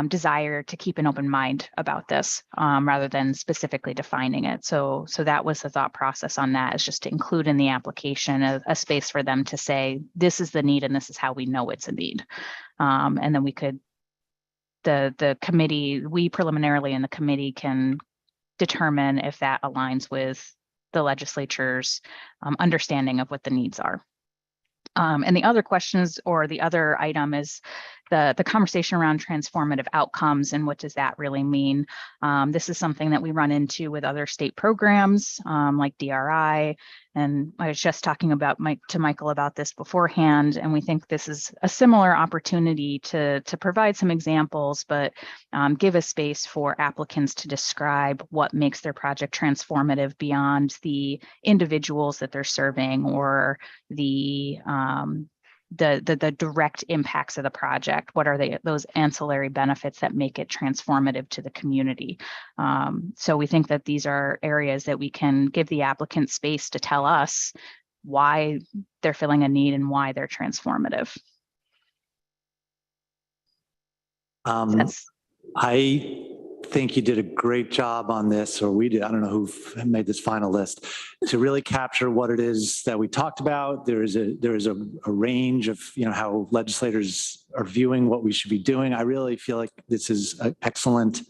desire to keep an open mind about this rather than specifically defining it. So that was the thought process on that, is just to include in the application a space for them to say, this is the need and this is how we know it's a need. And then we could, the committee, we preliminarily in the committee can determine if that aligns with the legislature's understanding of what the needs are. And the other questions, or the other item, is the conversation around transformative outcomes and what does that really mean? This is something that we run into with other state programs like DRI. And I was just talking about to Michael about this beforehand, and we think this is a similar opportunity to provide some examples, but give a space for applicants to describe what makes their project transformative beyond the individuals that they're serving or the direct impacts of the project. What are those ancillary benefits that make it transformative to the community? So we think that these are areas that we can give the applicant space to tell us why they're filling a need and why they're transformative. I think you did a great job on this, or we did. I don't know who made this final list, to really capture what it is that we talked about. There is a range of, how legislators are viewing what we should be doing. I really feel like this is an excellent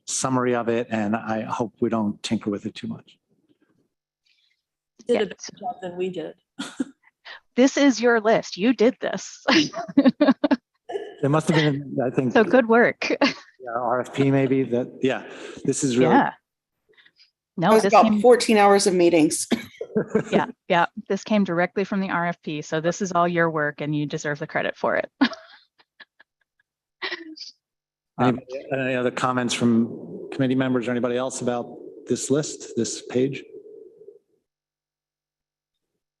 summary of it, and I hope we don't tinker with it too much. You did a better job than we did. This is your list. You did this. There must have been, I think. So good work. RFP maybe this is really. Yeah. No, it was about 14 hours of meetings. Yeah. This came directly from the RFP. So this is all your work and you deserve the credit for it. Any other comments from committee members or anybody else about this list, this page?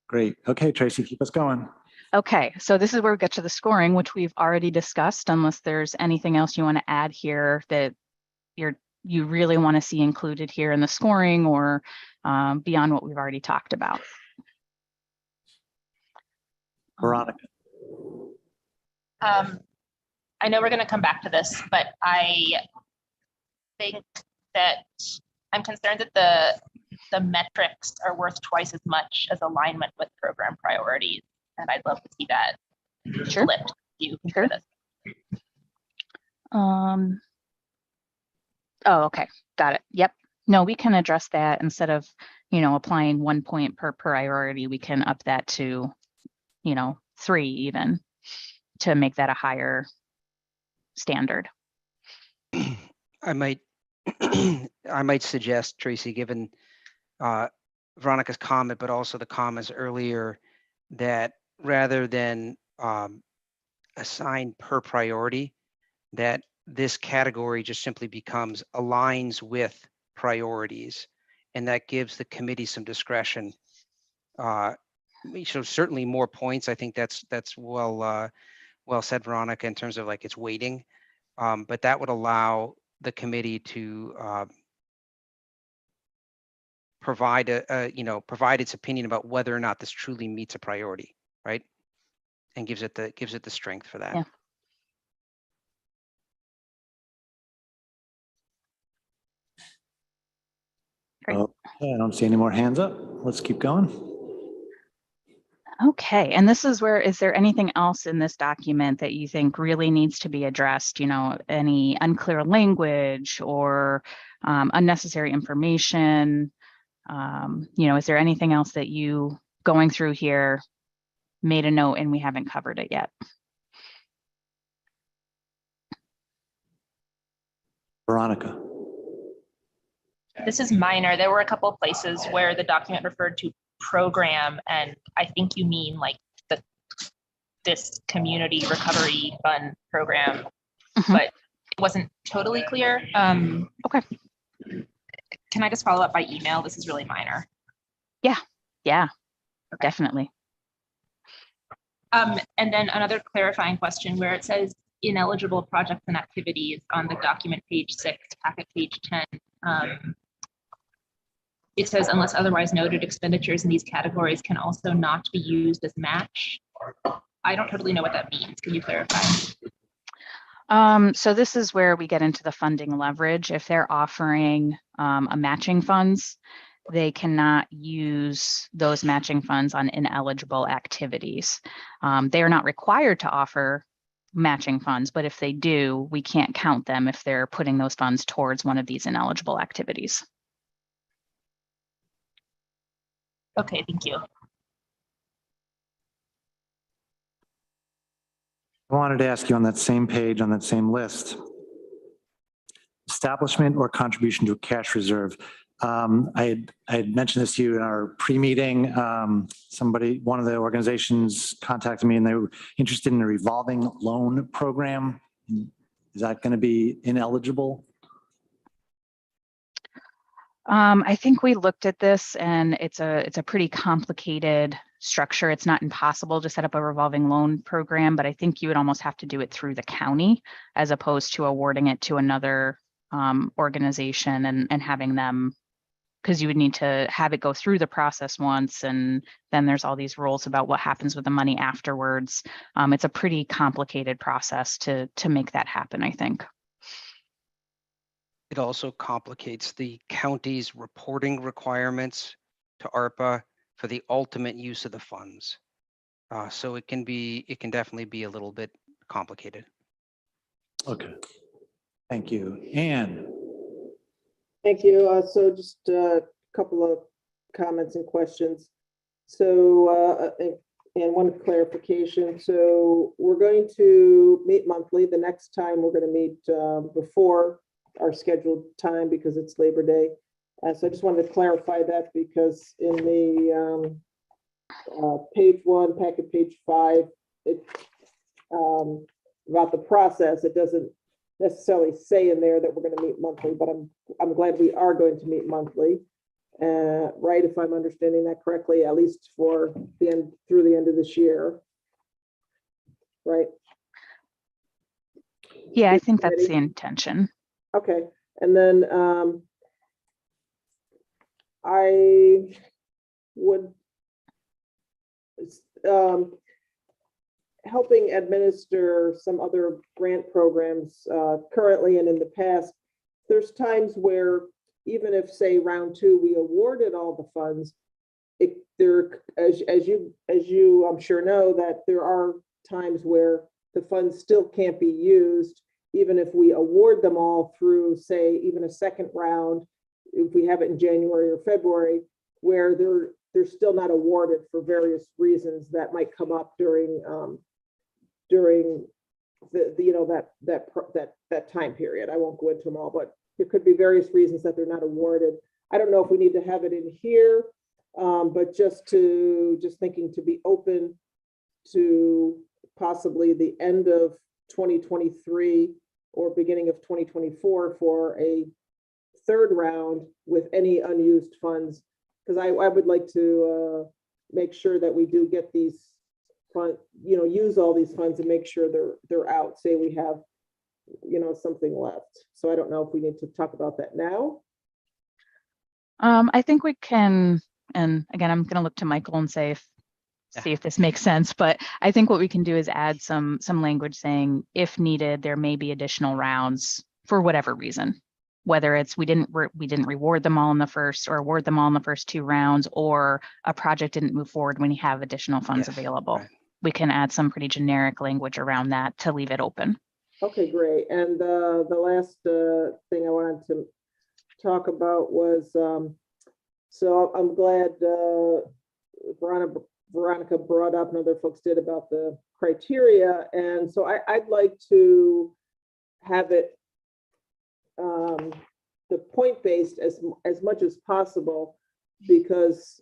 Great. Okay, Tracy, keep us going. Okay, so this is where we get to the scoring, which we've already discussed, unless there's anything else you want to add here that you really want to see included here in the scoring, or beyond what we've already talked about. Veronica. I know we're going to come back to this, but I think that I'm concerned that the metrics are worth twice as much as alignment with program priorities. And I'd love to see that flipped. You compare this. Oh, okay, got it. Yep. No, we can address that. Instead of, applying 1 point per priority, we can up that to, 3 even, to make that a higher standard. I might suggest, Tracy, given Veronica's comment, but also the comments earlier, that rather than assign per priority, that this category just simply becomes aligns with priorities, and that gives the committee some discretion. So certainly more points. I think that's well said, Veronica, in terms of like its weighting, but that would allow the committee to provide its opinion about whether or not this truly meets a priority, right? And gives it the strength for that. Yeah. Great. Okay, I don't see any more hands up. Let's keep going. Okay, and this is where, is there anything else in this document that you think really needs to be addressed? Any unclear language or unnecessary information? Is there anything else that you, going through here, made a note and we haven't covered it yet? Veronica. This is minor. There were a couple of places where the document referred to program, and I think you mean like this community recovery fund program, but it wasn't totally clear. Okay. Can I just follow up by email? This is really minor. Yeah, okay. Definitely. And then another clarifying question where it says ineligible projects and activities on the document page 6, packet page 10. It says, unless otherwise noted, expenditures in these categories can also not be used as match. I don't totally know what that means. Can you clarify? So this is where we get into the funding leverage. If they're offering a matching funds, they cannot use those matching funds on ineligible activities. They are not required to offer matching funds, but if they do, we can't count them if they're putting those funds towards one of these ineligible activities. Okay, thank you. I wanted to ask you on that same page, on that same list, establishment or contribution to a cash reserve. I had mentioned this to you in our pre-meeting. One of the organizations contacted me and they were interested in a revolving loan program. Is that going to be ineligible? I think we looked at this and it's a pretty complicated structure. It's not impossible to set up a revolving loan program, but I think you would almost have to do it through the county as opposed to awarding it to another organization and having them, because you would need to have it go through the process once, and then there's all these rules about what happens with the money afterwards. It's a pretty complicated process to make that happen, I think. It also complicates the county's reporting requirements to ARPA for the ultimate use of the funds. So it can definitely be a little bit complicated. Okay. Thank you. Anne. Thank you. So just a couple of comments and questions. So, and one clarification. So we're going to meet monthly. The next time we're going to meet before our scheduled time because it's Labor Day. So I just wanted to clarify that because in the page 1, packet page 5, about the process, it doesn't necessarily say in there that we're going to meet monthly, but I'm glad we are going to meet monthly. Right, if I'm understanding that correctly, at least for the end through the end of this year. Right. Yeah, I think that's the intention. Okay, and then I would helping administer some other grant programs currently and in the past. There's times where even if, say, round 2, we awarded all the funds, as you I'm sure know that there are times where the funds still can't be used, even if we award them all through, say, even a second round, if we have it in January or February, where they're still not awarded for various reasons that might come up during the that time period. I won't go into them all, but there could be various reasons that they're not awarded. I don't know if we need to have it in here, but just thinking to be open to possibly the end of 2023 or beginning of 2024 for a third round with any unused funds, because I would like to make sure that we do get these funds, use all these funds and make sure they're out. Say we have, something left. So I don't know if we need to talk about that now. I think we can, and again, I'm going to look to Michael and see if this makes sense, but I think what we can do is add some language saying, if needed, there may be additional rounds for whatever reason, whether it's we didn't reward them all in the first or award them all in the first 2 rounds, or a project didn't move forward when you have additional funds available. Right. We can add some pretty generic language around that to leave it open. Okay, great. And the last thing I wanted to talk about was, so I'm glad Veronica brought up, and other folks did, about the criteria. And so I'd like to have it the point-based as much as possible, because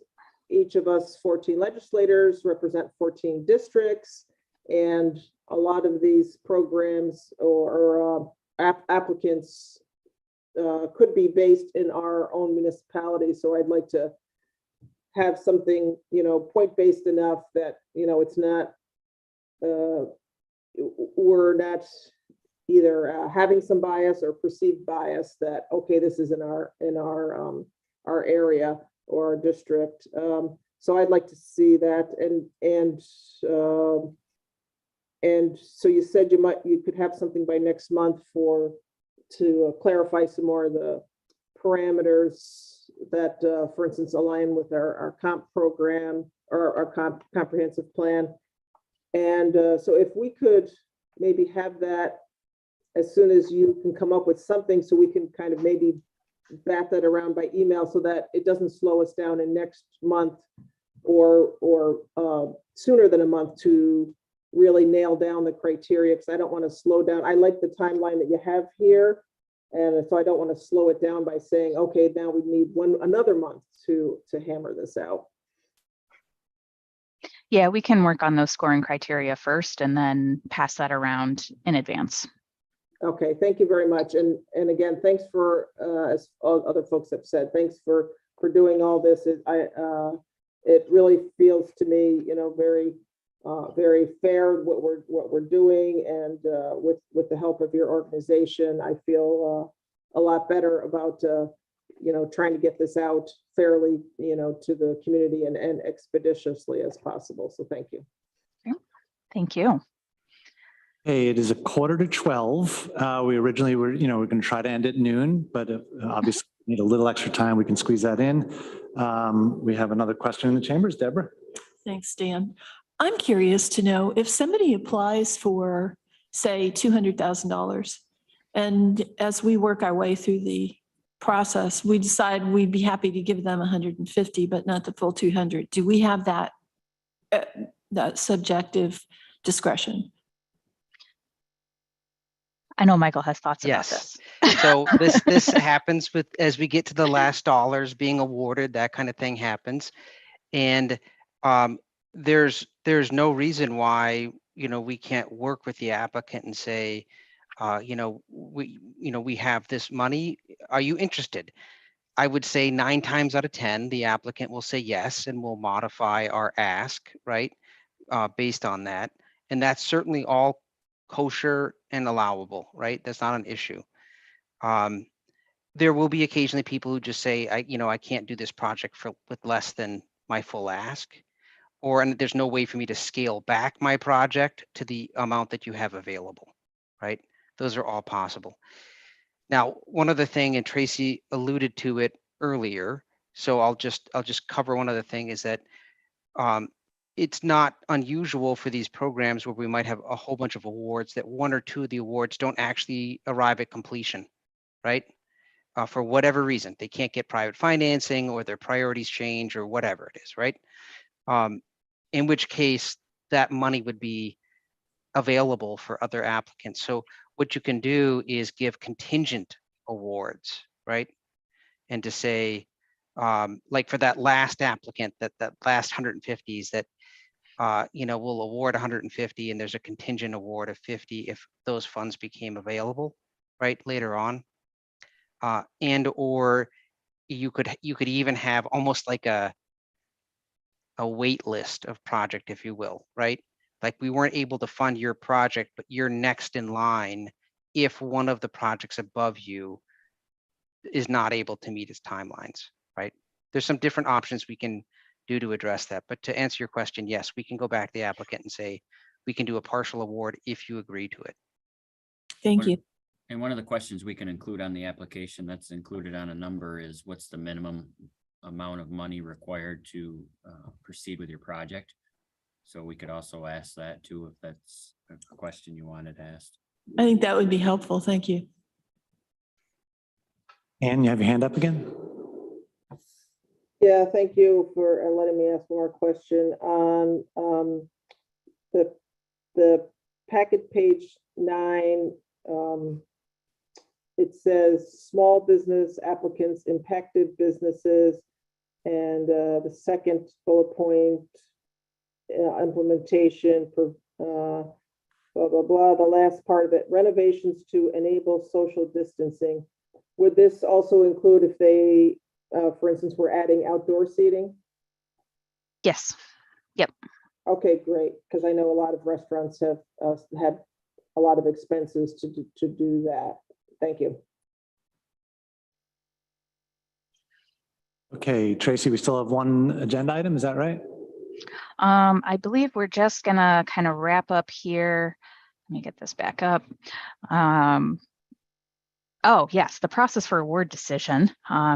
each of us 14 legislators represent 14 districts, and a lot of these programs or applicants could be based in our own municipality. So I'd like to have something, point-based enough that, it's not, we're not either having some bias or perceived bias that, okay, this is in our area or our district. So I'd like to see that, And so you said you could have something by next month to clarify some more of the parameters that, for instance, align with our comp program or our comprehensive plan. And so if we could maybe have that as soon as you can come up with something, so we can kind of maybe bat that around by email so that it doesn't slow us down in next month or sooner than a month to really nail down the criteria, because I don't want to slow down. I like the timeline that you have here. And so I don't want to slow it down by saying, okay, now we need another month to hammer this out. Yeah, we can work on those scoring criteria first and then pass that around in advance. Okay, thank you very much. And again, thanks for, as all other folks have said, thanks for doing all this. It really feels to me, very fair what we're doing, and with the help of your organization, I feel a lot better about trying to get this out fairly, to the community and expeditiously as possible. So thank you. Thank you. Hey, it is 11:45. We originally were going to try to end at noon, but obviously need a little extra time. We can squeeze that in. We have another question in the chambers. Deborah. Thanks, Dan. I'm curious to know if somebody applies for, say, $200,000, and as we work our way through the process, we decide we'd be happy to give them 150, but not the full 200. Do we have that subjective discretion? I know Michael has thoughts about Yes. this. So this happens as we get to the last dollars being awarded, that kind of thing happens. And there's no reason why, we can't work with the applicant and say, we have this money. Are you interested? I would say 9 times out of 10, the applicant will say yes, and we'll modify our ask, right? Based on that. And that's certainly all kosher and allowable, right? That's not an issue. There will be occasionally people who just say, I can't do this project with less than my full ask, and there's no way for me to scale back my project to the amount that you have available, right? Those are all possible. Now, one other thing, and Tracy alluded to it earlier, so I'll just cover one other thing, is that it's not unusual for these programs where we might have a whole bunch of awards that 1 or 2 of the awards don't actually arrive at completion, right? For whatever reason, they can't get private financing, or their priorities change, or whatever it is, right? In which case that money would be available for other applicants. So what you can do is give contingent awards, right? And to say, like for that last applicant, that last 150s, that we'll award 150, and there's a contingent award of 50 if those funds became available, right, later on. Or you could even have almost like a wait list of project, if you will, right? Like, we weren't able to fund your project, but you're next in line if one of the projects above you is not able to meet its timelines, right? There's some different options we can do to address that. But to answer your question, yes, we can go back to the applicant and say, we can do a partial award if you agree to it. Thank you. And one of the questions we can include on the application that's included on a number is, what's the minimum amount of money required to proceed with your project? So we could also ask that too, if that's a question you wanted asked. I think that would be helpful. Thank you. Anne, you have your hand up again? Yeah, thank you for letting me ask one more question. On the packet page 9, it says small business applicants, impacted businesses, and the second bullet point, implementation for blah, blah, blah. The last part of it, renovations to enable social distancing. Would this also include if they, for instance, we're adding outdoor seating? Yes. Yep. Okay, great. Because I know a lot of restaurants have had a lot of expenses to do that. Thank you. Okay, Tracy, we still have one agenda item. Is that right? I believe we're just gonna kind of wrap up here. Let me get this back up. Oh, yes, the process for award decision.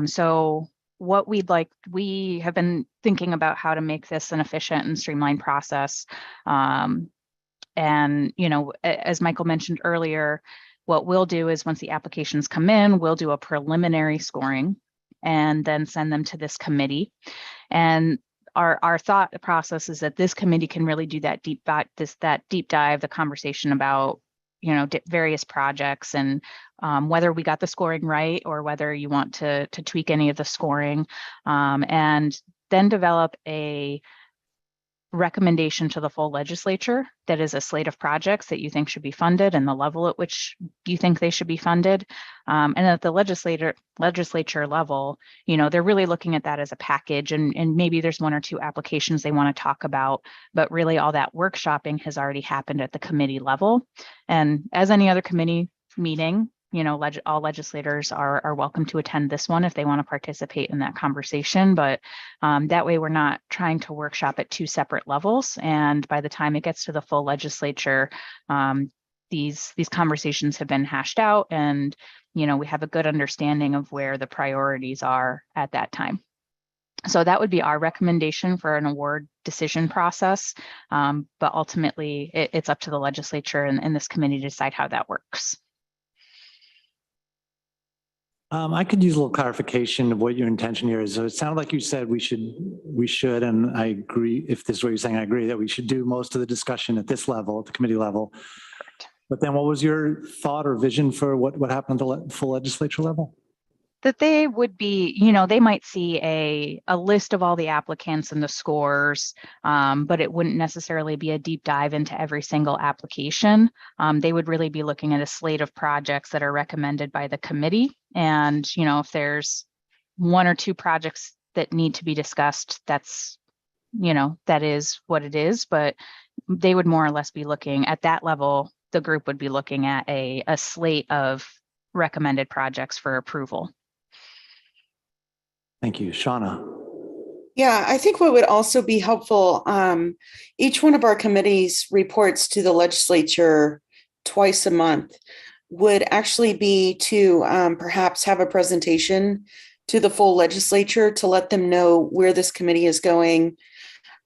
So what we have been thinking about how to make this an efficient and streamlined process. And, as Michael mentioned earlier, what we'll do is once the applications come in, we'll do a preliminary scoring and then send them to this committee. And our thought process is that this committee can really do that deep dive, the conversation about, various projects and whether we got the scoring right or whether you want to tweak any of the scoring, and then develop a recommendation to the full legislature that is a slate of projects that you think should be funded and the level at which you think they should be funded. And at the legislature level, they're really looking at that as a package, and maybe there's one or two applications they want to talk about, but really all that workshopping has already happened at the committee level. And as any other committee meeting, all legislators are welcome to attend this one if they want to participate in that conversation. But that way we're not trying to workshop at two separate levels. And by the time it gets to the full legislature, these conversations have been hashed out, and we have a good understanding of where the priorities are at that time. So that would be our recommendation for an award decision process. But ultimately, it's up to the legislature and this committee to decide how that works. I could use a little clarification of what your intention here is. So it sounded like you said we should, and I agree, if this is what you're saying, I agree that we should do most of the discussion at this level, at the committee level. Correct. But then what was your thought or vision for what happened at the full legislature level? That they would be, they might see a list of all the applicants and the scores, but it wouldn't necessarily be a deep dive into every single application. They would really be looking at a slate of projects that are recommended by the committee. And, if there's one or two projects that need to be discussed, that's, that is what it is. But they would more or less be looking at that level. The group would be looking at a slate of recommended projects for approval. Thank you. Shauna. Yeah, I think what would also be helpful, each one of our committees reports to the legislature twice a month, would actually be to perhaps have a presentation to the full legislature to let them know where this committee is going,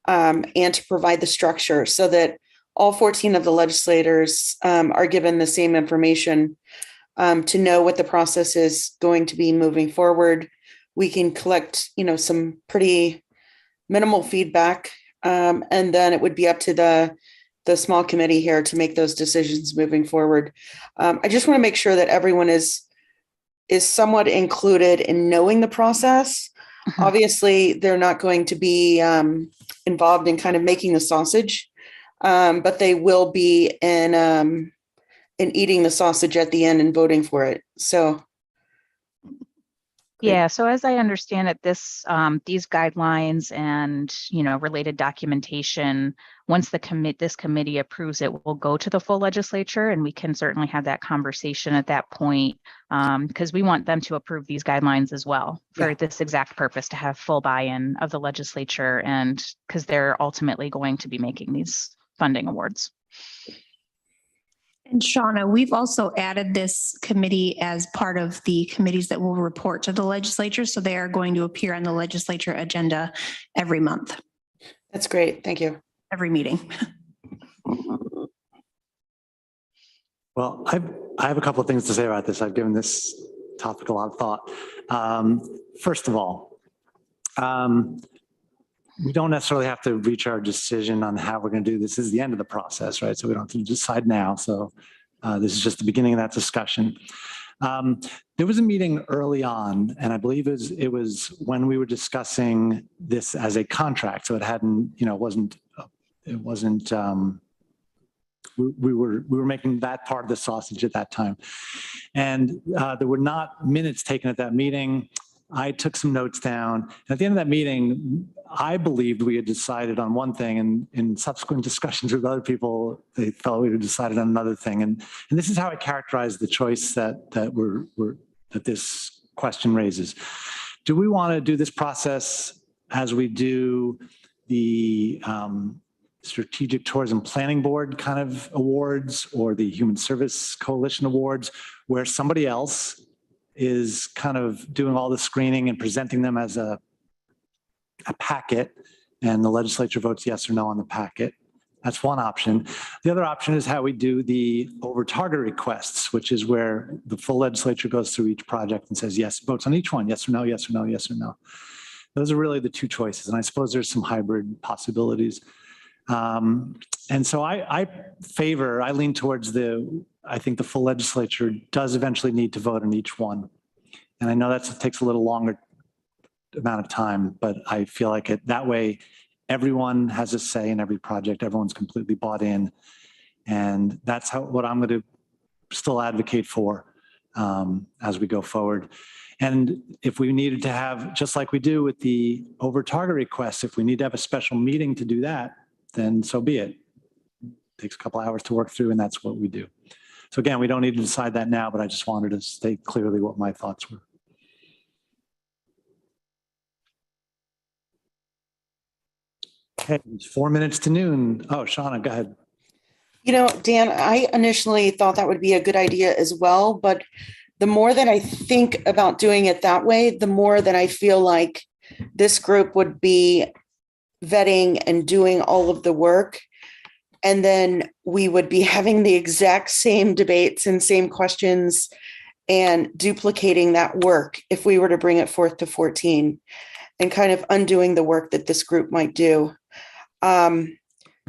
and to provide the structure so that all 14 of the legislators are given the same information to know what the process is going to be moving forward. We can collect, some pretty minimal feedback, and then it would be up to the small committee here to make those decisions moving forward. I just want to make sure that everyone is somewhat included in knowing the process. Obviously, they're not going to be involved in kind of making the sausage, but they will be in eating the sausage at the end and voting for it. So. Yeah, so as I understand it, these guidelines and related documentation, once this committee approves it, will go to the full legislature, and we can certainly have that conversation at that point, because we want them to approve these guidelines as well for this exact purpose, to have full buy-in of the legislature, and because they're ultimately going to be making these funding awards. And Shauna, we've also added this committee as part of the committees that will report to the legislature. So they are going to appear on the legislature agenda every month. That's great. Thank you. Every meeting. Well, I have a couple of things to say about this. I've given this topic a lot of thought. First of all, we don't necessarily have to reach our decision on how we're going to do this. This is the end of the process, right? So we don't have to decide now. So this is just the beginning of that discussion. There was a meeting early on, and I believe it was when we were discussing this as a contract. So it hadn't, it wasn't. We were making that part of the sausage at that time, and there were not minutes taken at that meeting. I took some notes down. And at the end of that meeting, I believed we had decided on one thing, and in subsequent discussions with other people, they felt we had decided on another thing. And this is how I characterize the choice that this question raises. Do we want to do this process as we do the Strategic Tourism Planning Board kind of awards or the Human Service Coalition awards, where somebody else is kind of doing all the screening and presenting them as a packet, and the legislature votes yes or no on the packet. That's one option. The other option is how we do the over target requests, which is where the full legislature goes through each project and says yes, votes on each one, yes or no, yes or no, yes or no. Those are really the two choices. And I suppose there's some hybrid possibilities. And so I lean towards I think the full legislature does eventually need to vote on each one. And I know that takes a little longer amount of time, but I feel like that way, everyone has a say in every project. Everyone's completely bought in. And that's what I'm going to still advocate for as we go forward. And if we needed to have, just like we do with the over target requests, if we need to have a special meeting to do that, then so be it. It takes a couple hours to work through, and that's what we do. So again, we don't need to decide that now, but I just wanted to state clearly what my thoughts were. Okay, it's 4 minutes to noon. Oh, Shauna, go ahead. You know, Dan, I initially thought that would be a good idea as well, but the more that I think about doing it that way, the more that I feel like this group would be vetting and doing all of the work. And then we would be having the exact same debates and same questions and duplicating that work if we were to bring it forth to 14 and kind of undoing the work that this group might do.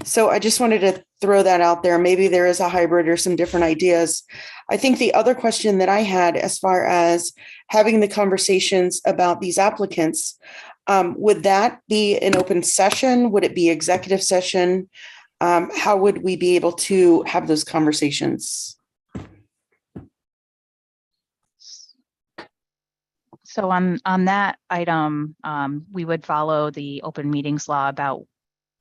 So I just wanted to throw that out there. Maybe there is a hybrid or some different ideas. I think the other question that I had as far as having the conversations about these applicants, would that be an open session? Would it be executive session? How would we be able to have those conversations? So on that item, we would follow the open meetings law about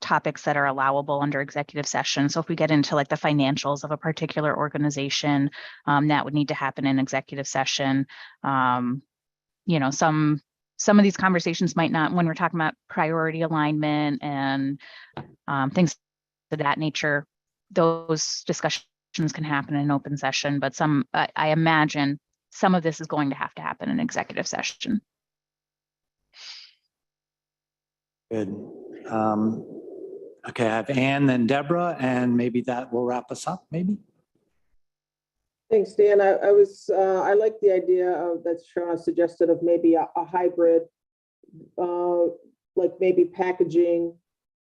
topics that are allowable under executive session. So if we get into like the financials of a particular organization, that would need to happen in executive session. You know, some of these conversations might not, when we're talking about priority alignment and things of that nature, those discussions can happen in open session, but I imagine some of this is going to happen in executive session. Good. Okay, I have Ann, then Deborah, and maybe that will wrap us up, maybe? Thanks, Dan. I like the idea of that Shauna suggested of maybe a hybrid, like maybe packaging.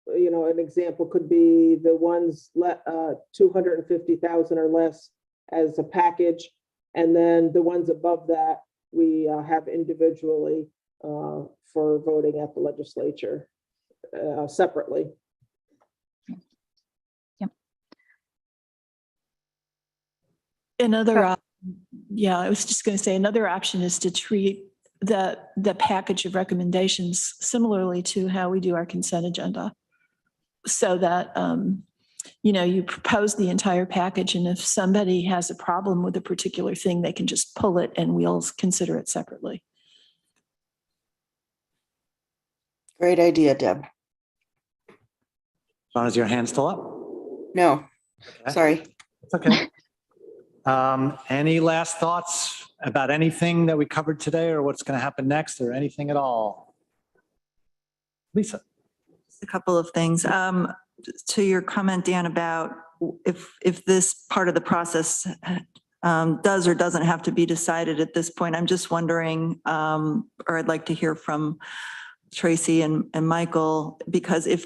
You know, an example could be the ones 250,000 or less as a package, and then the ones above that we have individually for voting at the legislature separately. Another, I was just going to say another option is to treat the package of recommendations similarly to how we do our consent agenda. So that, you know, you propose the entire package, and if somebody has a problem with a particular thing, they can just pull it and we'll consider it separately. Great idea, Deb. Shauna, is your hand still up? No, Okay. sorry. It's okay. Any last thoughts about anything that we covered today or what's going to happen next or anything at all? Lisa. A couple of things. To your comment, Dan, about if this part of the process does or doesn't have to be decided at this point, I'm just wondering, or I'd like to hear from Tracy and Michael, because if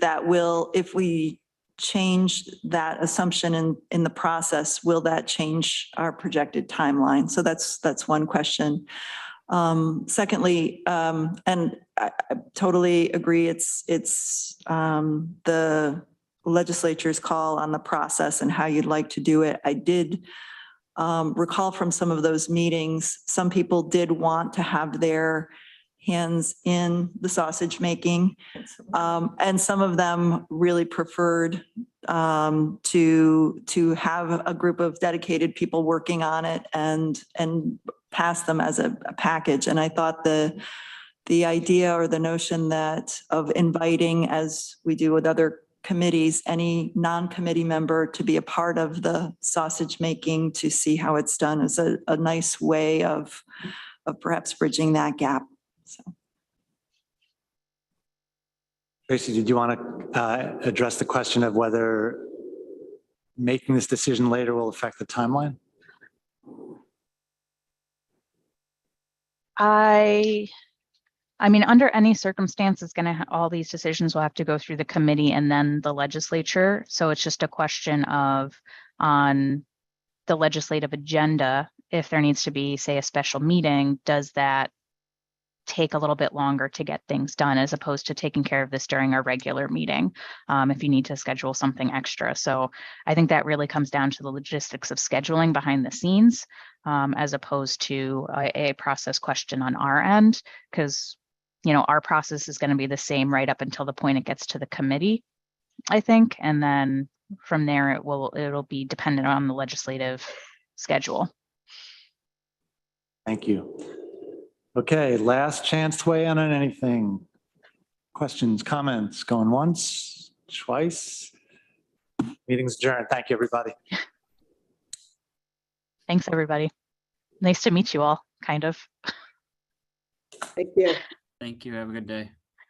we change that assumption in the process, will that change our projected timeline? So that's one question. Secondly, and I totally agree, it's the legislature's call on the process and how you'd like to do it. I did recall from some of those meetings, some people did want to have their hands in the sausage making. And some of them really preferred to have a group of dedicated people working on it and pass them as a package. And I thought the the idea or the notion that of inviting, as we do with other committees, any non-committee member to be a part of the sausage making to see how it's done is a nice way of perhaps bridging that gap. So. Tracy, did you want to address the question of whether making this decision later will affect the timeline? I mean, under any circumstances, all these decisions will have to go through the committee and then the legislature. So it's just a question of on the legislative agenda, if there needs to be, say, a special meeting, does that take a little bit longer to get things done as opposed to taking care of this during our regular meeting, if you need to schedule something extra. So I think that really comes down to the logistics of scheduling behind the scenes, as opposed to a process question on our end, because our process is going to be the same right up until the point it gets to the committee, I think, and then from there it'll be dependent on the legislative schedule. Thank you. Okay, last chance to weigh in on anything. Questions, comments, going once, twice. Meeting's adjourned. Thank you, everybody. Thanks, everybody. Nice to meet you all, kind of. Thank you. Thank you. Have a good day.